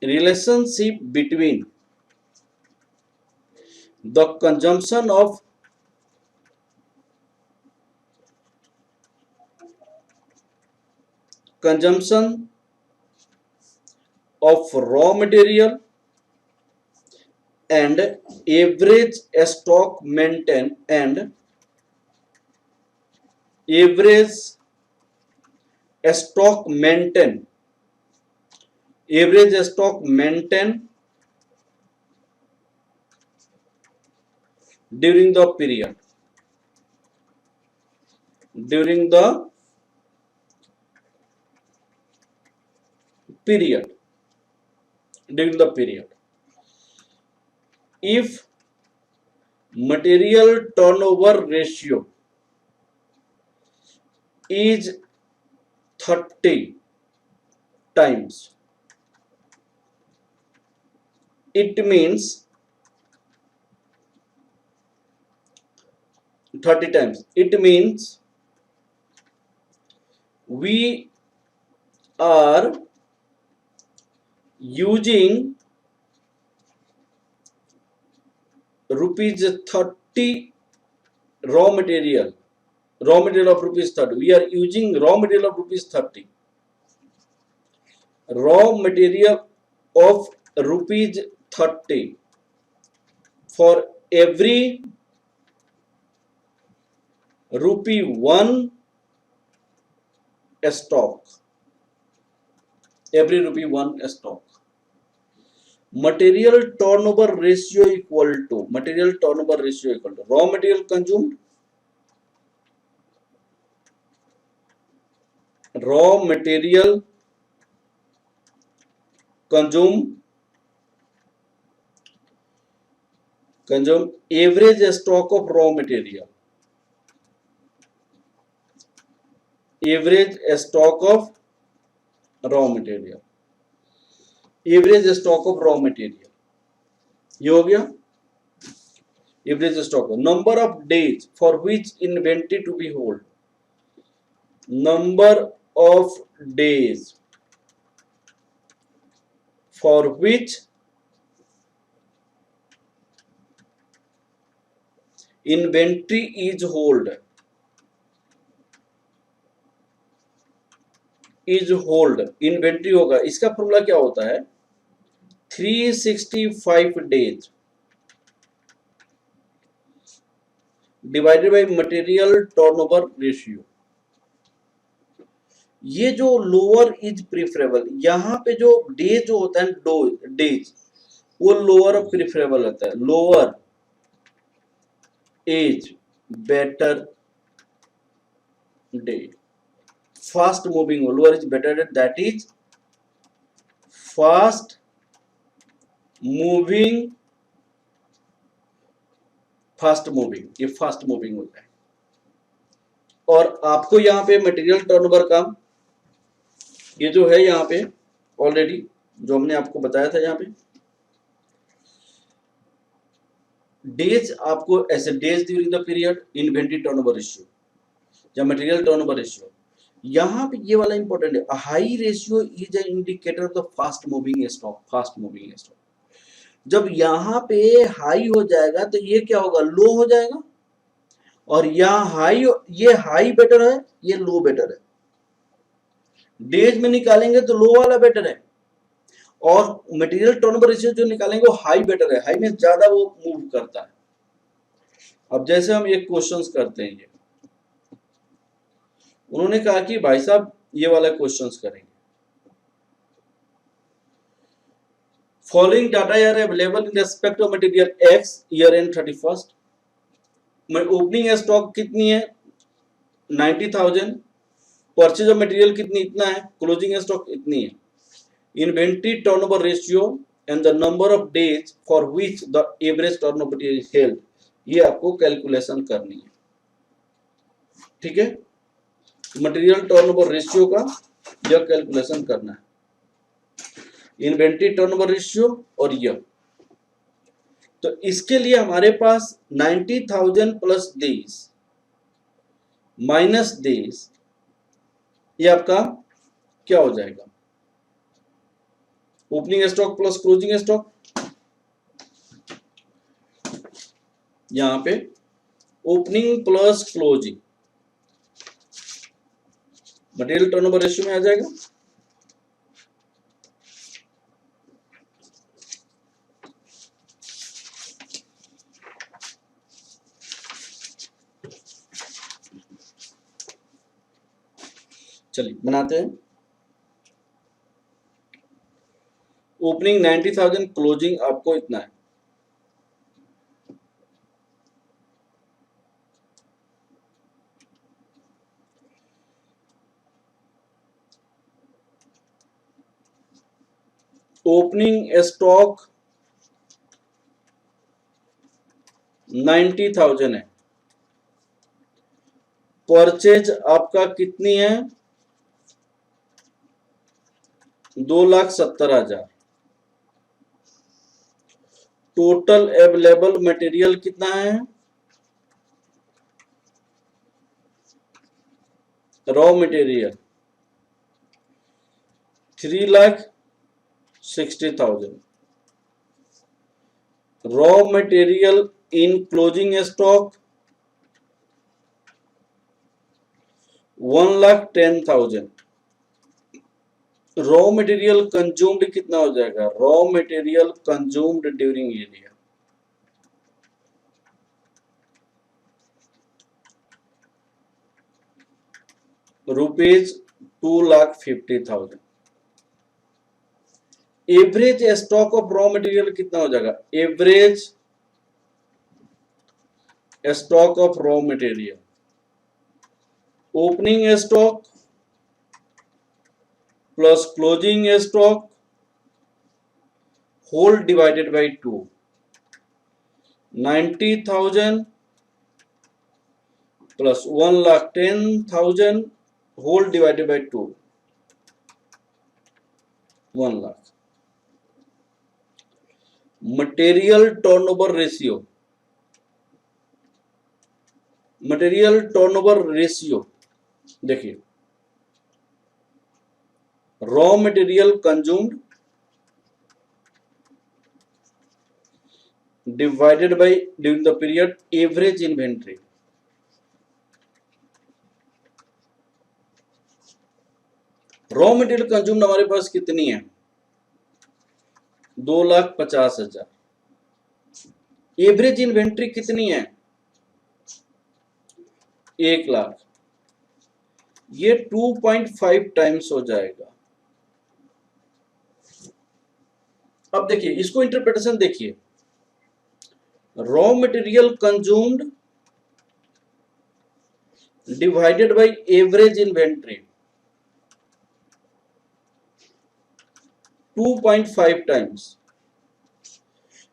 relationship between the consumption of raw material and average stock maintain and average stock maintain during the period if material turnover ratio is 30 times, it means 30 times, it means we are using rupees 30 raw material of rupees 30. We are using raw material of rupees 30. Raw material of rupees 30 for every rupee 1 stock. Every rupee 1 stock. Material turnover ratio equal to raw material consumed, consume average stock of raw material, average stock of raw material, ये हो गया average stock. Number of days for which inventory to be hold, number of days for which inventory is hold, inventory होगा, इसका formula क्या होता है, 365 days divided by material turnover ratio. ये जो लोअर इज प्रिफरेबल, यहाँ पे जो डेज जो होता है डेज वो लोअर प्रिफरेबल होता है, lower as better day, fast moving, lower is better day, that is fast moving, ये फास्ट मूविंग होता है। और आपको यहाँ पे मटेरियल टर्नओवर का ये जो है यहाँ पे ऑलरेडी जो हमने आपको बताया था, यहाँ पे डेज आपको ऐसे days during the period, inventory turnover ratio या मटेरियल टर्नओवर रेशियो, यहाँ पे ये वाला इंपॉर्टेंट है, high ratio is a indicator of the fast moving stock, fast moving stock. जब यहाँ पे हाई हो जाएगा तो ये क्या होगा, लो हो जाएगा, और यहाँ हाई, ये हाई बेटर है, ये लो बेटर है। डेज में निकालेंगे तो लो वाला बेटर है, और मटेरियल टर्नओवर रेशियो जो निकालेंगे वो हाई बेटर है, हाई में ज्यादा वो मूव करता है। अब जैसे हम एक क्वेश्चंस करते हैं, ये उन्होंने कहा कि भाई साहब ये वाला क्वेश्चंस करेंगे। Following data are available in respect of material ex year end 31st। Opening stock कितनी है 90,000, परचेज ऑफ मटेरियल कितनी, इतना है, क्लोजिंग स्टॉक इतनी है। Inventory turnover ratio and the number of days for which the average turnover is held, ये आपको calculation करनी है, ठीक है। मटेरियल टर्नओवर रेशियो का यह कैलकुलेशन करना है, इन्वेंट्री टर्नओवर रेशियो और यह। तो इसके लिए हमारे पास 90,000 प्लस डेज माइनस डेज, ये आपका क्या हो जाएगा, opening stock plus closing stock. यहां पे opening plus closing material turnover ratio में आ जाएगा। चलिए बनाते हैं। ओपनिंग 90,000, क्लोजिंग आपको इतना है, ओपनिंग स्टॉक 90,000 है, परचेज आपका कितनी है 2,70,000, टोटल अवेलेबल मटेरियल कितना है, raw material 3,60,000, raw material in closing stock 1,10,000, raw material consumed कितना हो जाएगा, raw material consumed during year rupees 2,50,000। Average stock of raw material कितना हो जाएगा, average stock of raw material, opening stock plus closing stock whole divided by 2, 90,000 plus 1,10,000 whole divided by 2, 1 lakh. Material turnover ratio, material turnover ratio देखिए, raw material consumed divided by during the period average inventory, raw material consumed हमारे पास कितनी है 2,50,000, average inventory कितनी है 1 लाख, ये 2.5 times हो जाएगा। अब देखिए इसको इंटरप्रिटेशन देखिए, raw material consumed divided by average inventory 2.5 times,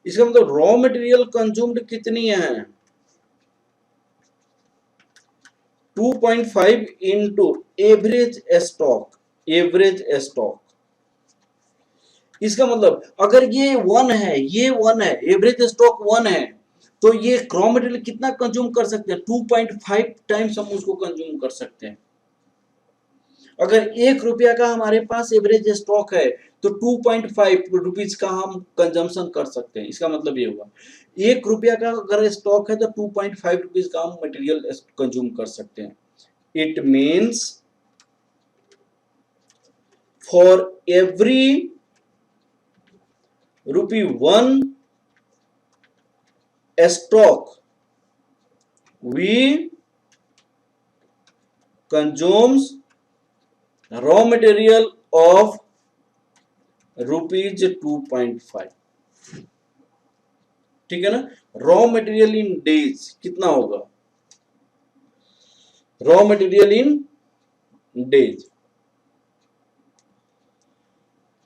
इसका मतलब रॉ मटेरियल कंज्यूम्ड कितनी है 2.5 into average stock, average stock. इसका मतलब अगर ये 1 है, ये 1 है, एवरेज स्टॉक 1 है, तो ये रॉ मटेरियल कितना कंज्यूम कर सकते हैं 2.5 टाइम्स हम उसको कंज्यूम कर सकते हैं। अगर 1 रुपया का हमारे पास एवरेज स्टॉक है तो 2.5 रुपीज का हम कंजम्पशन कर सकते हैं। इसका मतलब ये हुआ 1 रुपया का अगर स्टॉक है तो 2.5 रुपीज का हम मटेरियल कंज्यूम कर सकते हैं। It means for every ₹1 stock we consumes raw material of ₹2.5। ठीक है ना। रॉ मटेरियल इन डेज कितना होगा, रॉ मटेरियल इन डेज।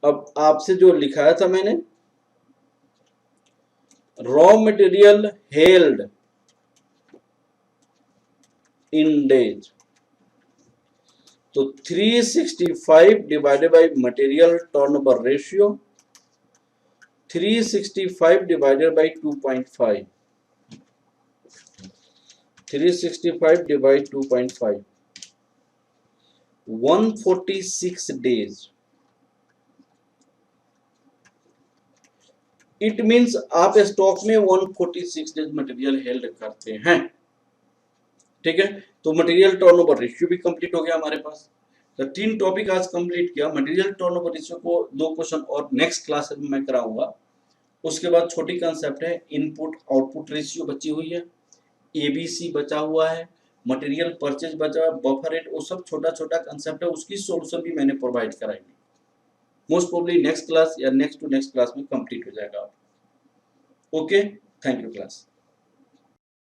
अब आपसे जो लिखाया था मैंने, raw material held in days, तो 365 divided by material turnover ratio, 365 divided by 2.5, 365 divide 2.5, 146 days. It means आप स्टॉक में 146 डेज मटेरियल हेल्ड करते हैं। ठीक है, तो मटेरियल टर्नओवर रेशियो भी कंप्लीट हो गया हमारे पास। तो 3 टॉपिक आज कंप्लीट किया। मटेरियल टर्नओवर रेशियो को 2 क्वेश्चन और नेक्स्ट क्लास में मैं कराऊंगा। उसके बाद छोटी कंसेप्ट है इनपुट आउटपुट रेशियो बची हुई है, एबीसी बचा हुआ है, मटेरियल परचेज बचा हुआ है, बफर रेट, वो सब छोटा छोटा कंसेप्ट है, उसकी सॉल्यूशन भी मैंने प्रोवाइड कराएंगे। मोस्ट प्रोबेबली नेक्स्ट क्लास या नेक्स्ट टू नेक्स्ट क्लास में कंप्लीट हो जाएगा। Okay, thank you class.